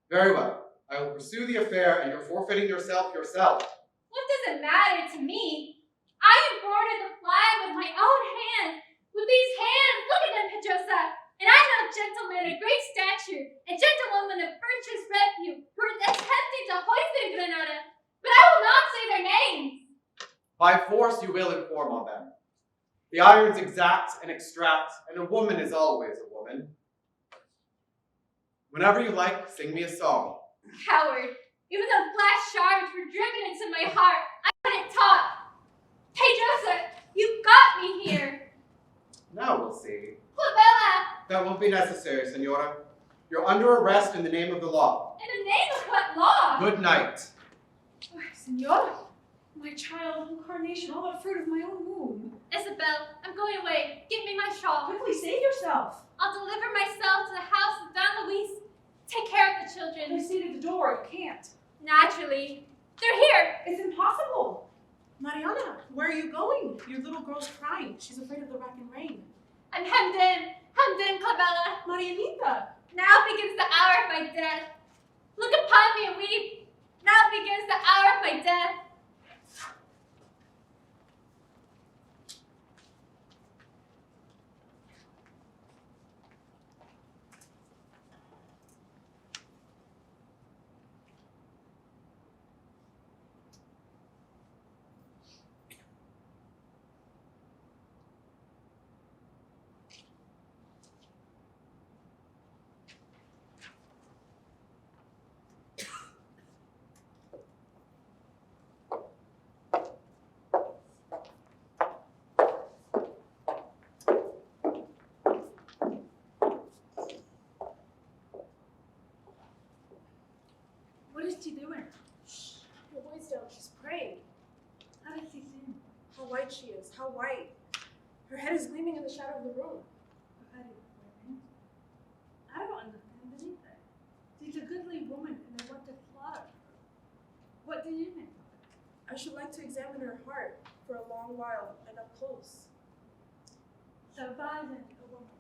Very well. I will pursue the affair and you're forfeiting yourself. What does it matter to me? I embroidered the flag with my own hands. With these hands, look at them, Pedrosa. And I know gentlemen of great stature and gentlewomen of virtuous repute who are attempting to hoist it in Granada, but I will not say their names. By force you will inform on them. The irons exact and extract, and a woman is always a woman. Whenever you like, sing me a song. Coward, even though flash shards were driven into my heart, I couldn't talk. Pedrosa, you got me here. Now we'll see. Bella! That won't be necessary, Senora. You're under arrest in the name of the law. In the name of what law? Good night. Oh, Senor, my child, incarnation, all the fruit of my own womb. Isabel, I'm going away. Give me my shawl. Quickly, save yourself. I'll deliver myself to the house of Don Luis. Take care of the children. They're seated at the door. You can't. Naturally. They're here. It's impossible. Mariana, where are you going? Your little girl's crying. She's afraid of the rack and rain. I'm hemmed in, Clavella. Marianita. Now begins the hour of my death. Look upon me and weep. Now begins the hour of my death. What is she doing? Shh. Your voice down. She's praying. How does she seem? How white she is. How white. Her head is gleaming in the shadow of the room. I don't understand anything. She's a goodly woman and they want to slaughter her. What do you think? I should like to examine her heart for a long while and up close. Surviving a woman.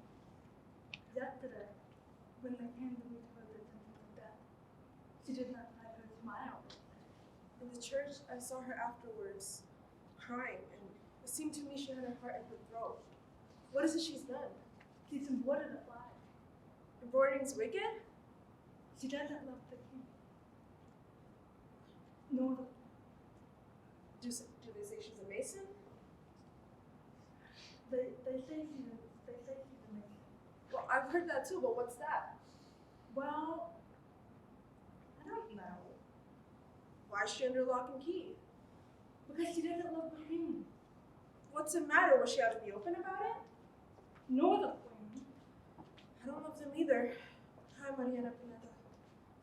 Yesterday, when they came to meet her, they sent her to death. She did not hide her smile. In the church, I saw her afterwards, crying, and it seemed to me she had her heart in her throat. What is it she's done? She's embroidered a flag. Embroidering's wicked? She doesn't love the king. Nor the Do they say she's a Mason? they say she's a mason. Well, I've heard that too, but what's that? Well, I don't know. Why is she under lock and key? Because she doesn't love the king. What's the matter? Was she out in the open about it? Nor the queen. I don't love them either. Hi, Mariana Pineda.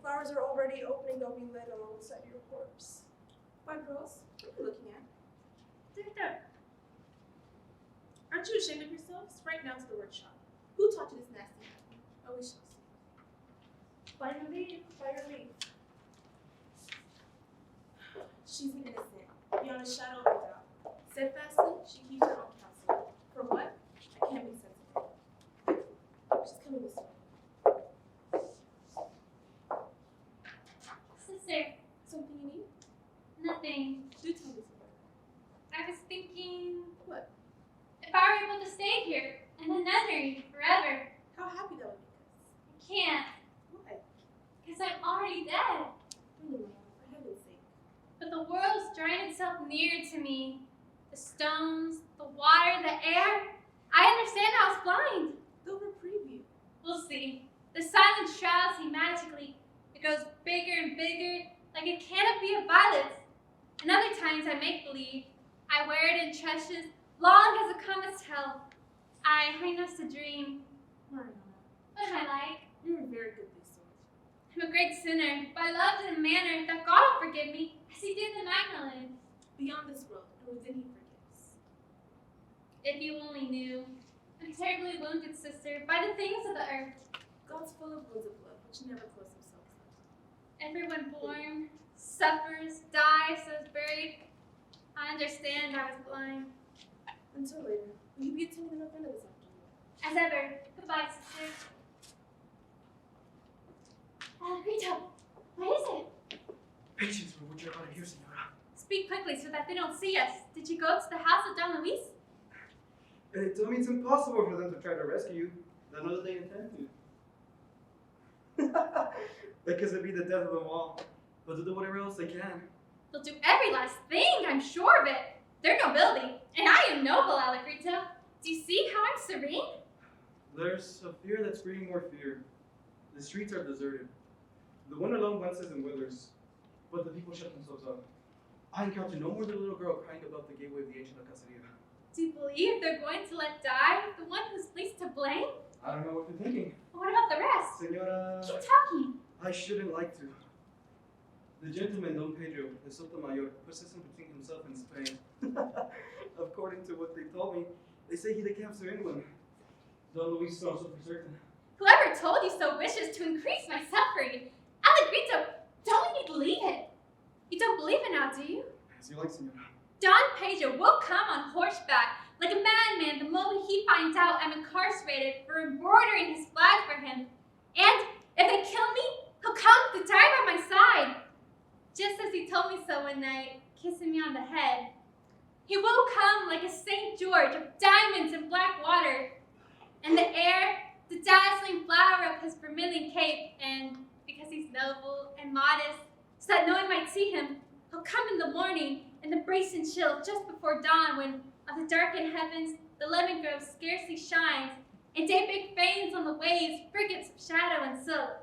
Flowers are already opening, they'll be lit alongside your corpse. Why, girls? What are you looking at? Victor, Aren't you ashamed of yourselves? Right now to the workshop. Who taught you this nasty habit? Oh, we shall see. by your leave. By your leave. She's an innocent, beyond a shadow of a doubt. Steadfastly, she keeps her own counsel. For what? I can't make sense of it. She's coming this way. Sister, Something you need? nothing. Do tell me something. I was thinking What? if I were able to stay here in the nunnery forever. How happy that would make us. I can't, Why? because I'm already dead. Really, Mariana, for heaven's sake. But the world's drawing itself near to me. The stones, the water, the air. I understand I was blind. They'll reprieve you. We'll see. The silence shrouds me magically. It grows bigger and bigger, like a canopy of violets. And other times I make believe. I wear it in tresses, long as a comet's tail. I us to dream. Mariana, What am I like? you're very good this sort. I'm a great sinner, but I loved in a manner that God will forgive me, as he did the Magdalene. Beyond this world, and within he forgives. If you only knew. I'm terribly wounded, sister, by the things of the earth. God's full of wounds of blood, which never close themselves up. Everyone born, suffers, dies, is buried. I understand I was blind. Until later, will you be attending the novena this afternoon? As ever, goodbye, sister. Rita, what is it? Patience for what you're about to hear, senora. Speak quickly so that they don't see us. Did you go to the house of Don Luis? They told me it's impossible for them to try to rescue you. They know that they intend to. Because it'd be the death of them all. But they'll do whatever else they can. They'll do every last thing, I'm sure of it. They're nobility, and I am noble, Alacrita. Do you see how I'm serene? There's a fear that's breeding more fear. The streets are deserted. The wind alone winces and withers, but the people shut themselves up. I encountered no more than a little girl crying about the gateway of the ancient Alcaceria. Do you believe they're going to let die the one who's least to blame? I don't know what you're thinking. What about the rest? Senora, Keep talking. I shouldn't like to. The gentleman, Don Pedro, the Sotomayor, puts us in between himself and Spain. According to what they told me, they say he decamps to England. Don Luis is also for certain. Whoever told you so wishes to increase my suffering. Alacrita, don't make me believe it. You don't believe it now, do you? As you like, senora. Don Pedro will come on horseback like a madman the moment he finds out I'm incarcerated for embroidering his flag for him. And if they kill me, he'll come to die by my side. Just as he told me so one night, kissing me on the head. He will come like a St. George of diamonds and black water. And the air, the dazzling flower of his vermilion cape, and because he's noble and modest, so that no one might see him, he'll come in the morning in the bracing chill just before dawn when, on the darkened heavens, the lemon grove scarcely shines, and daybreak feigns on the waves frigates of shadow and silk.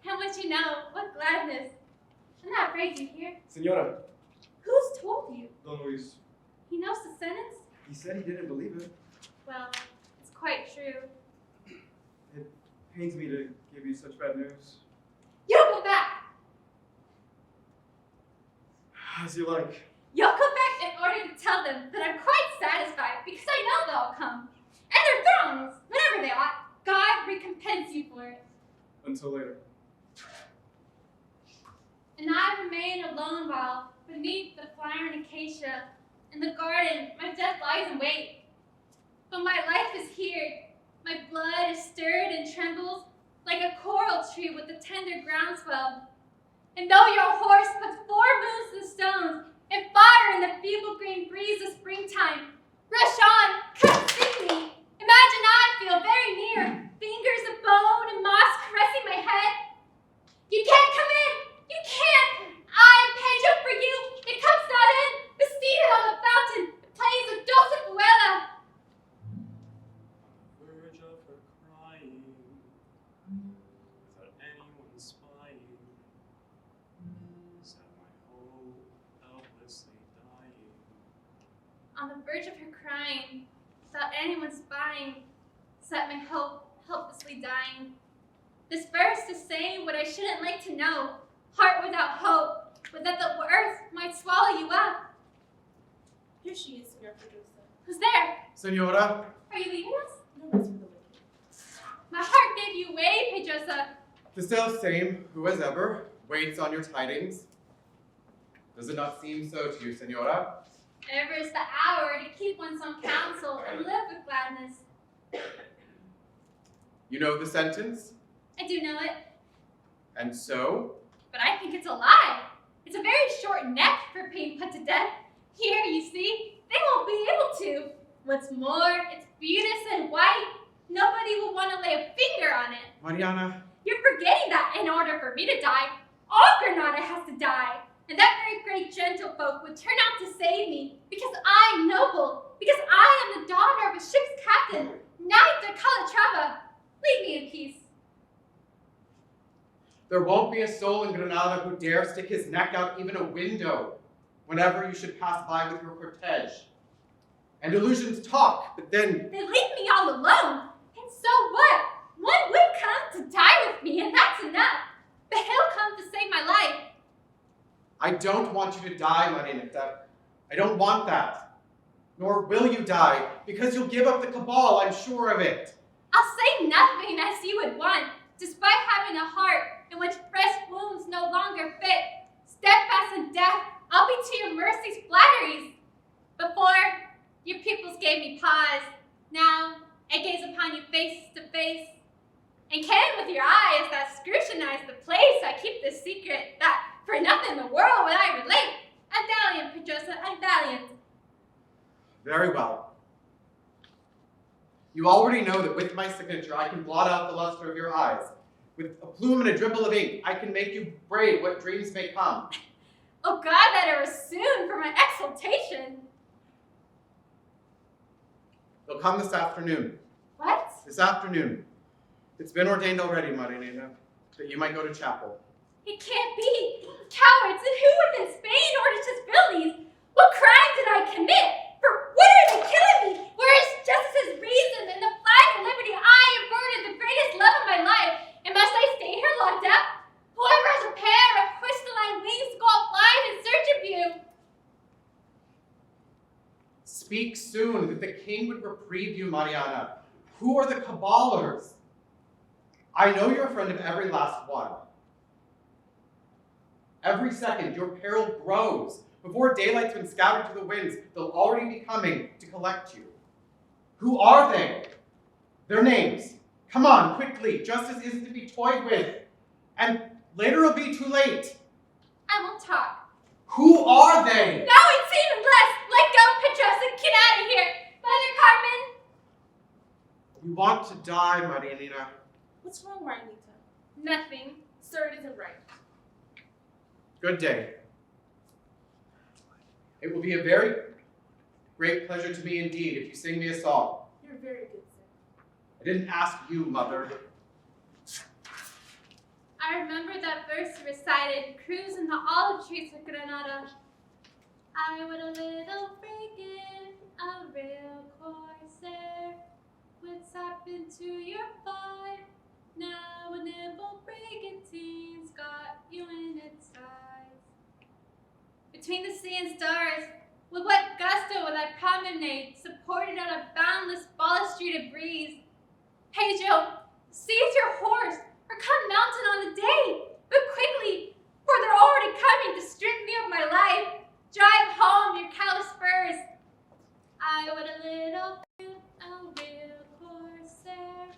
And what you know, what gladness. I'm not afraid you hear. Senora, Who's told you? Don Luis. He knows the sentence? He said he didn't believe it. Well, it's quite true. It pains me to give you such bad news. You'll go back! As you like. You'll go back in order to tell them that I'm quite satisfied because I know they'll come. And their thrones, whatever they ought, God recompense you for it. Until later. And I remain alone while, beneath the flowering acacia, in the garden, my death lies in wait. But my life is here. My blood is stirred and trembles like a coral tree with the tender groundswell. And though your horse puts 4 moons to the stones and fire in the feeble green breeze of springtime, rush on, come see me. Imagine I feel very near, fingers of bone and moss caressing my head. You can't come in! You can't! I'm Pedro for you! It comes not in! The seated on the fountain, the plays of Dulce Fuela! On the verge of her crying, without anyone spying, sat my hope helplessly dying. On the verge of her crying, without anyone spying, sat my hope helplessly dying. This verse is saying what I shouldn't like to know. Heart without hope, but that the earth might swallow you up. Here she is, Senor Pedrosa. Who's there? Senora, Are you leaving us? No rest for the wicked. My heart gave you way, Pedrosa. the self-same who as ever waits on your tidings. Does it not seem so to you, Senora? Ever is the hour to keep one's own counsel and live with gladness. You know the sentence? I do know it, And so? but I think it's a lie. It's a very short neck for being put to death. Here, you see, they won't be able to. What's more, it's beauteous and white. Nobody will want to lay a finger on it. Mariana, You're forgetting that in order for me to die, all Granada has to die. And that very great gentlefolk would turn out to save me, because I'm noble, because I am the daughter of a ship's captain, Knight de Calatrava. Leave me in peace. there won't be a soul in Granada who dare stick his neck out even a window whenever you should pass by with your cortege. And illusions talk, but then They leave me all alone. And so what? One would come to die with me, and that's enough. But he'll come to save my life. I don't want you to die, Mariana. I don't want that. Nor will you die, because you'll give up the cabal, I'm sure of it. I'll say nothing as you would want, despite having a heart in which fresh wounds no longer fit. Steadfast in death, I'll be to your mercy's flatteries. Before, your pupils gave me pause. Now, I gaze upon you face to face. And can with your eyes that scrutinize the place I keep this secret that for nothing in the world would I relate. I'm valiant, Pedrosa, I'm valiant. Very well. You already know that with my signature, I can blot out the luster of your eyes. With a plume and a dribble of ink, I can make you brave what dreams may come. Oh God, that it were soon for my exultation. They'll come this afternoon. What? This afternoon. It's been ordained already, Mariana, that you might go to chapel. It can't be. Cowards, and who within Spain ordered such villainies? What crime did I commit? For what are they killing me? Where is justice's reason and the flag of liberty I have burdened the greatest love of my life? And must I stay here locked up? Whoever has a pair of crystalline wings to go out flying in search of you. Speak soon, that the king would reprieve you, Mariana. Who are the cabalers? I know you're a friend of every last one. Every second, your peril grows. Before daylight's been scattered to the winds, they'll already be coming to collect you. Who are they? Their names. Come on, quickly. Justice isn't to be toyed with. And later it'll be too late. I won't talk. Who are they? Now it's even less. Let go, Pedrosa. Get out of here. Mother Carmen. You want to die, Mariana. What's wrong, Marianita? Nothing. Sir, it isn't right. Good day. It will be a very great pleasure to me indeed if you sing me a song. You're very good, sir. I didn't ask you, Mother. I remember that verse recited, cruise in the olive trees of Granada. I would a little frigate, a real corsair, would tap into your fire. Now a nimble brigantine's got you in its eyes. Between the sea and stars, with what gusto would I promenade, supported on a boundless balustrated breeze? Pedro, seize your horse, or come mountain on the day, but quickly, for they're already coming to strip me of my life. Drive home your callous spurs. I would a little fruit, a real corsair,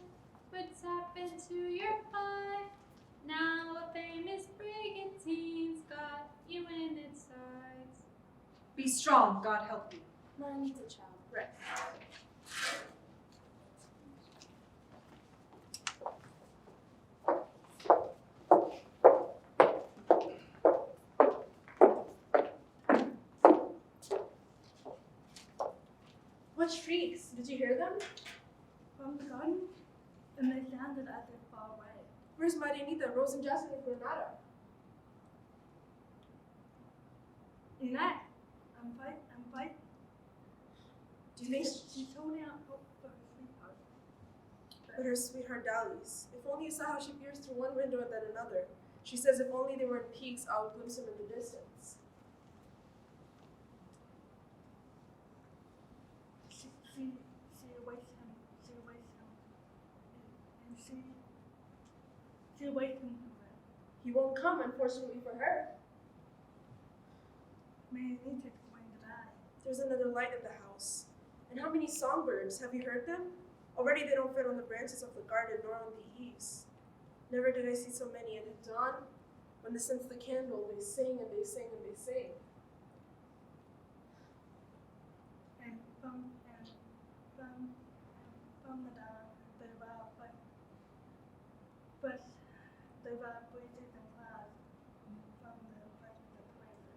would tap into your eye. Now a famous brigantine Be strong, God help you. Marianita, child. Right. What shrieks? Did you hear them? From the garden, and they sounded as if far away. Where's Marianita, Rose and Jasmine of Granada? Enough. I'm fighting. Do you think She's holding out hope for her sweetheart. but her sweetheart dallies? If only you saw how she peers through one window and then another. She says if only there weren't peaks out glimpsing in the distance. She awaits him. And she awaits him from her. He won't come, unfortunately for her. May I need to explain that There's another light in the house. And how many songbirds? Have you heard them? Already they don't fit on the branches of the garden nor on the eaves. Never did I see so many, and at dawn, when they sense the candle, they sing and they sing and they sing. And from the dawn, they vow, but they vow breezes and clouds from the brightness of places.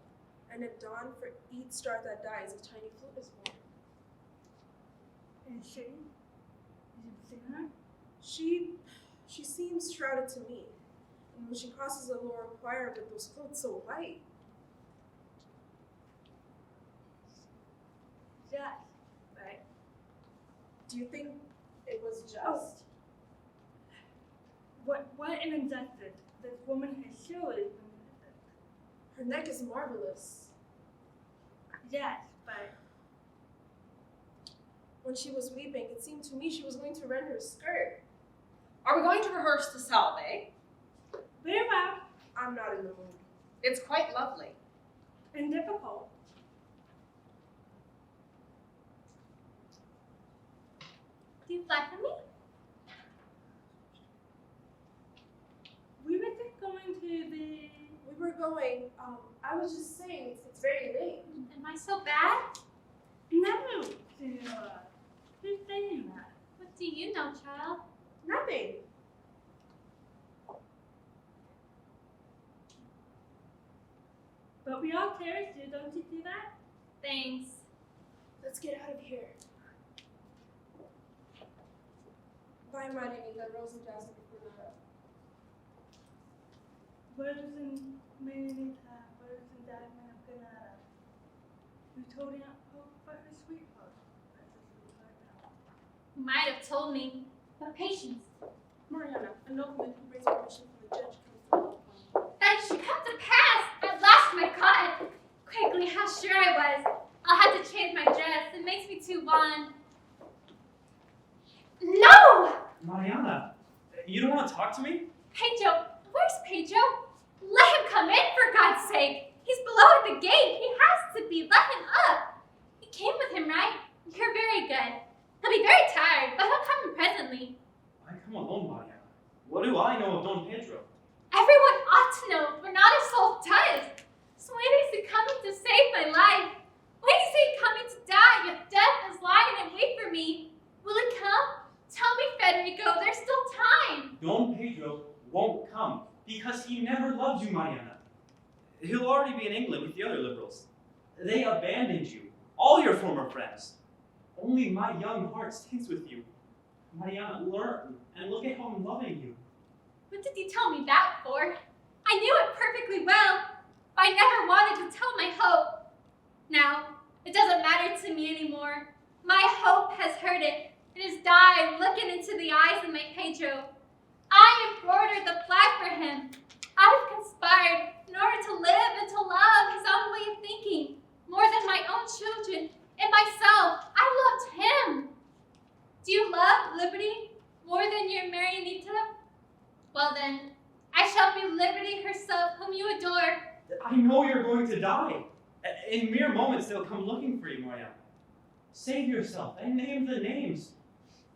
And at dawn, for each star that dies, a tiny flute is born. And she? Did you see her? She seems shrouded to me. And when she crosses the lower choir with those clothes so white, Yes, right. do you think it was just? Oh. What an injustice. This woman has surely been innocent. Her neck is marvelous. Yes, but When she was weeping, it seemed to me she was going to rend her skirt. Are we going to rehearse the salve? very well I'm not in the mood. It's quite lovely. and difficult. Do you fly for me? We were just going to the. We were going, I was just saying, it's very late. Am I so bad? No, Senora. Who's saying that? What do you know, child? Nothing. But we all cherish you, don't you see that? Thanks. Let's get out of here. Bye, Marianita, Rose and Jasmine of Granada. Rose and Marianita, Rose and Jasmine of Granada. Who's holding out hope for her sweetheart. That's her sweetheart now. You might have told me, but patience. Mariana, a nobleman who brings permission from the judge comes to help me. That should come to pass! At last, my God! Quickly, how sure I was. I'll have to change my dress. It makes me too wan. No! Mariana, you don't want to talk to me? Pedro, where's Pedro? Let him come in, for God's sake. He's below at the gate. He has to be. Let him up. You came with him, right? You're very good. He'll be very tired, but he'll come in presently. I come alone, Mariana. What do I know of Don Pedro? Everyone ought to know, but not a soul does. So when is he coming to save my life? When is he coming to die if death is lying in wait for me? Will it come? Tell me, Federico, there's still time. Don Pedro won't come because he never loved you, Mariana. He'll already be in England with the other liberals. They abandoned you, all your former friends. Only my young heart stays with you. Mariana, learn and look at how I'm loving you. What did you tell me that for? I knew it perfectly well, but I never wanted to tell my hope. Now, it doesn't matter to me anymore. My hope has heard it. It has died looking into the eyes of my Pedro. I embroidered the flag for him. I've conspired in order to live and to love his own way of thinking, more than my own children and myself. I loved him. Do you love liberty more than your Marianita? Well then, I shall be liberty herself, whom you adore. I know you're going to die. In mere moments, they'll come looking for you, Mariana. Save yourself and name the names.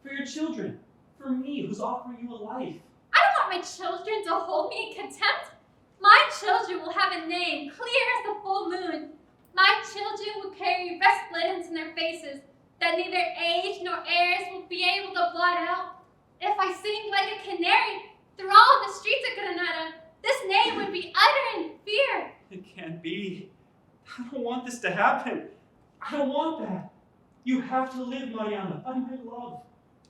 For your children. For me, who's offering you a life. I don't want my children to hold me in contempt. My children will have a name clear as the full moon. My children carry breastplates in their faces that neither age nor heirs will be able to blot out. If I sing like a canary through all the streets of Granada, this name would be uttered in fear. It can't be. I don't want this to happen. I don't want that. You have to live, Mariana, by my love.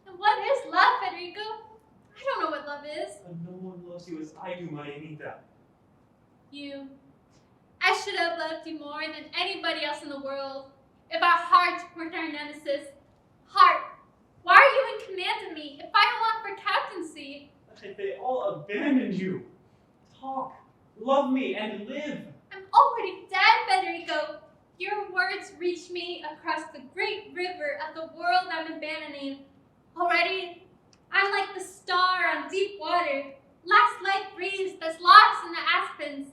And what is love, Federico? I don't know what love is. But no one loves you as I do, Marianita. You. I should have loved you more than anybody else in the world. If our hearts weren't our nemesis. Heart, why are you in command of me if I don't want for captaincy? They all abandoned you. Talk, love me, and live. I'm already dead, Federico. Your words reach me across the great river of the world I'm abandoning. Already, I'm like the star on deep water, last light breeze that's lost in the aspens.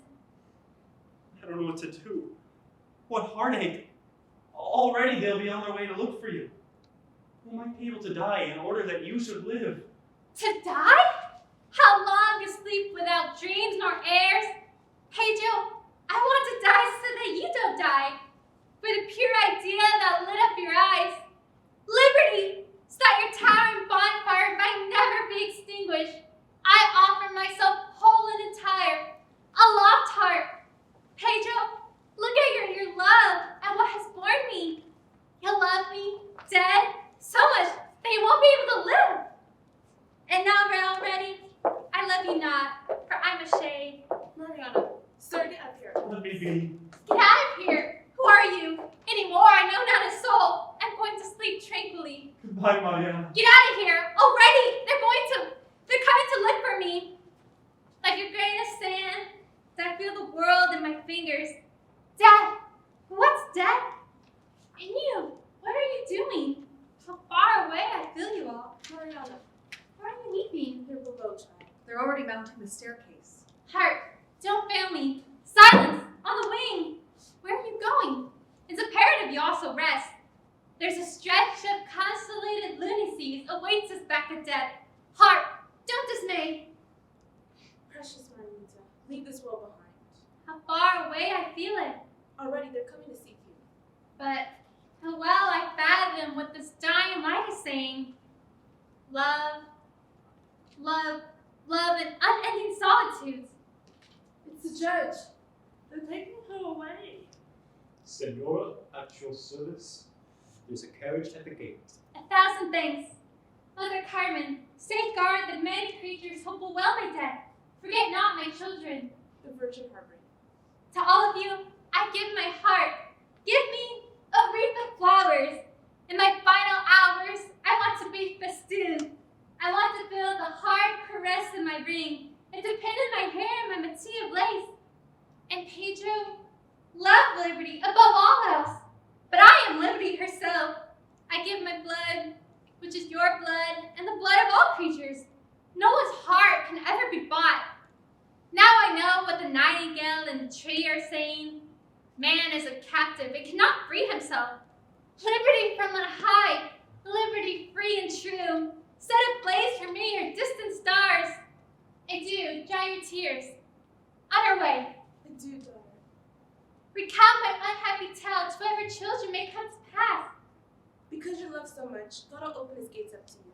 I don't know what to do. What heartache. Already they'll be on their way to look for you. Who might be able to die in order that you should live? To die? How long to sleep without dreams nor heirs? Hey Joe, I want to die so that you don't die. For the pure idea that lit up your eyes. Liberty, so that your towering bonfire might never be extinguished. I offer myself whole and entire, a lost heart. Pedro, look at your love and what has borne me. You love me, dead, so much that you won't be able to live. And now we're all ready. I love you not, for I'm a shade. Mariana, sir, get up here. Let me be. Get out of here. Who are you? Anymore, I know not a soul. I'm going to sleep tranquilly. Goodbye, Mariana. Get out of here. Already, they're coming to look for me. Like a grain of sand, I feel the world in my fingers. Dad, what's death? And you, what are you doing? How far away I feel you all. Mariana, Where are you leaving? they're below, child. They're already mounting the staircase. Heart, don't fail me. Silence, on the wing. Where are you going? It's imperative you also rest. There's a stretch of constellated lunacies awaits us back at death. Heart, don't dismay. Precious Marianita, leave this world behind. How far away I feel it. Already they're coming to seek you. But how well I fathom what this dying light is saying. Love, love, love, and unending solitudes. It's the judge. They're taking her away. Senora, at your service. There's a carriage at the gate. 1,000 thanks. Mother Carmen, safeguard the many creatures who will well my death. Forget not my children. The Virgin harboring. To all of you, I give my heart. Give me a wreath of flowers. In my final hours, I want to be festooned. I want to feel the hard caress in my ring and to pin in my hair my mantilla of lace. And Pedro, love liberty above all else. But I am liberty herself. I give my blood, which is your blood, and the blood of all creatures. No one's heart can ever be bought. Now I know what the nightingale and the tree are saying. Man is a captive and cannot free himself. Liberty from on high, liberty free and true. Set ablaze for me your distant stars. Adieu, dry your tears. On our way. Adieu, daughter. Recount my unhappy tale to whatever children may come to pass. Because you love so much, God will open his gates up to you.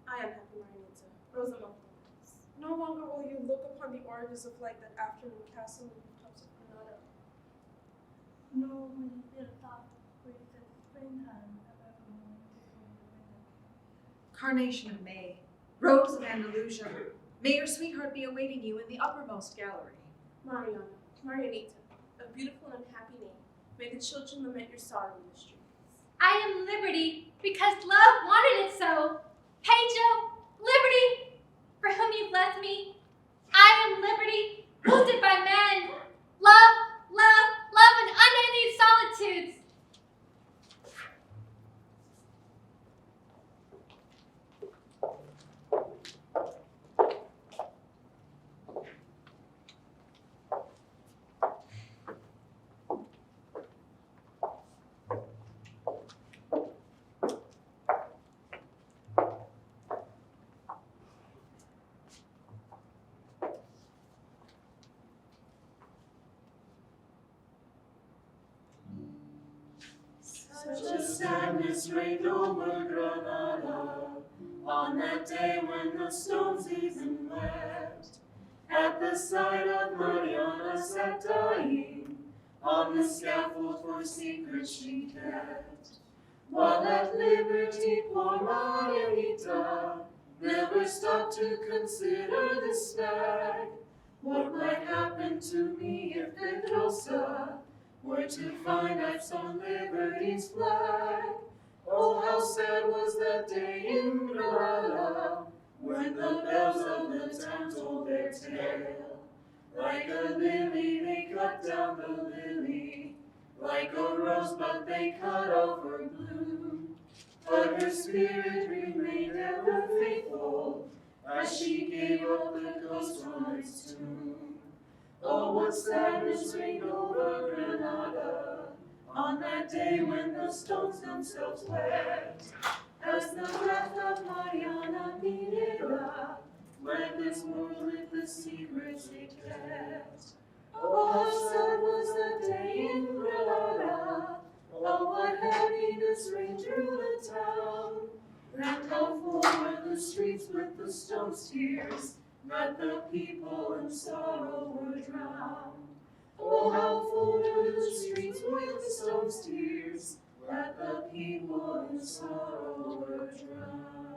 I am happy, Marianita, rose among thorns. No longer will you look upon the oranges of light that afternoon cast on the rooftops of Granada. Nor will you feel thought with the springtime of evermore tickling the window. Carnation of May, Rose of Andalusia, may your sweetheart be awaiting you in the uppermost gallery. Mariana, Marianita, a beautiful and happy name. May the children lament your sorrow in the streets. I am liberty because love wanted it so. Pedro, liberty, for whom you've left me. I am liberty, wounded by men. Love, love, love, and unending solitudes. Such a sadness reigned over Granada on that day when the stones even wept. At the side of Mariana sat dying, on the scaffold for secret she kept. While at liberty poor Marianita never stopped to consider this fact. What might happen to me if Pedrosa were to find I've sown liberty's flag? Oh, how sad was that day in Granada, when the bells of the town told their tale. Like a lily they cut down the lily, like a rosebud they cut off her bloom. But her spirit remained ever faithful, as she gave up the ghost from its tomb. Oh, what sadness reigned over Granada on that day when the stones themselves wept, as the breath of Mariana Pineda fled this world with the secrets it kept. Oh, how sad was that day in Granada, oh, what happiness reigned through the town, and how full were the streets with the stones' tears, that the people in sorrow were drowned. Oh, how full were the streets with the stones' tears, that the people in sorrow were drowned.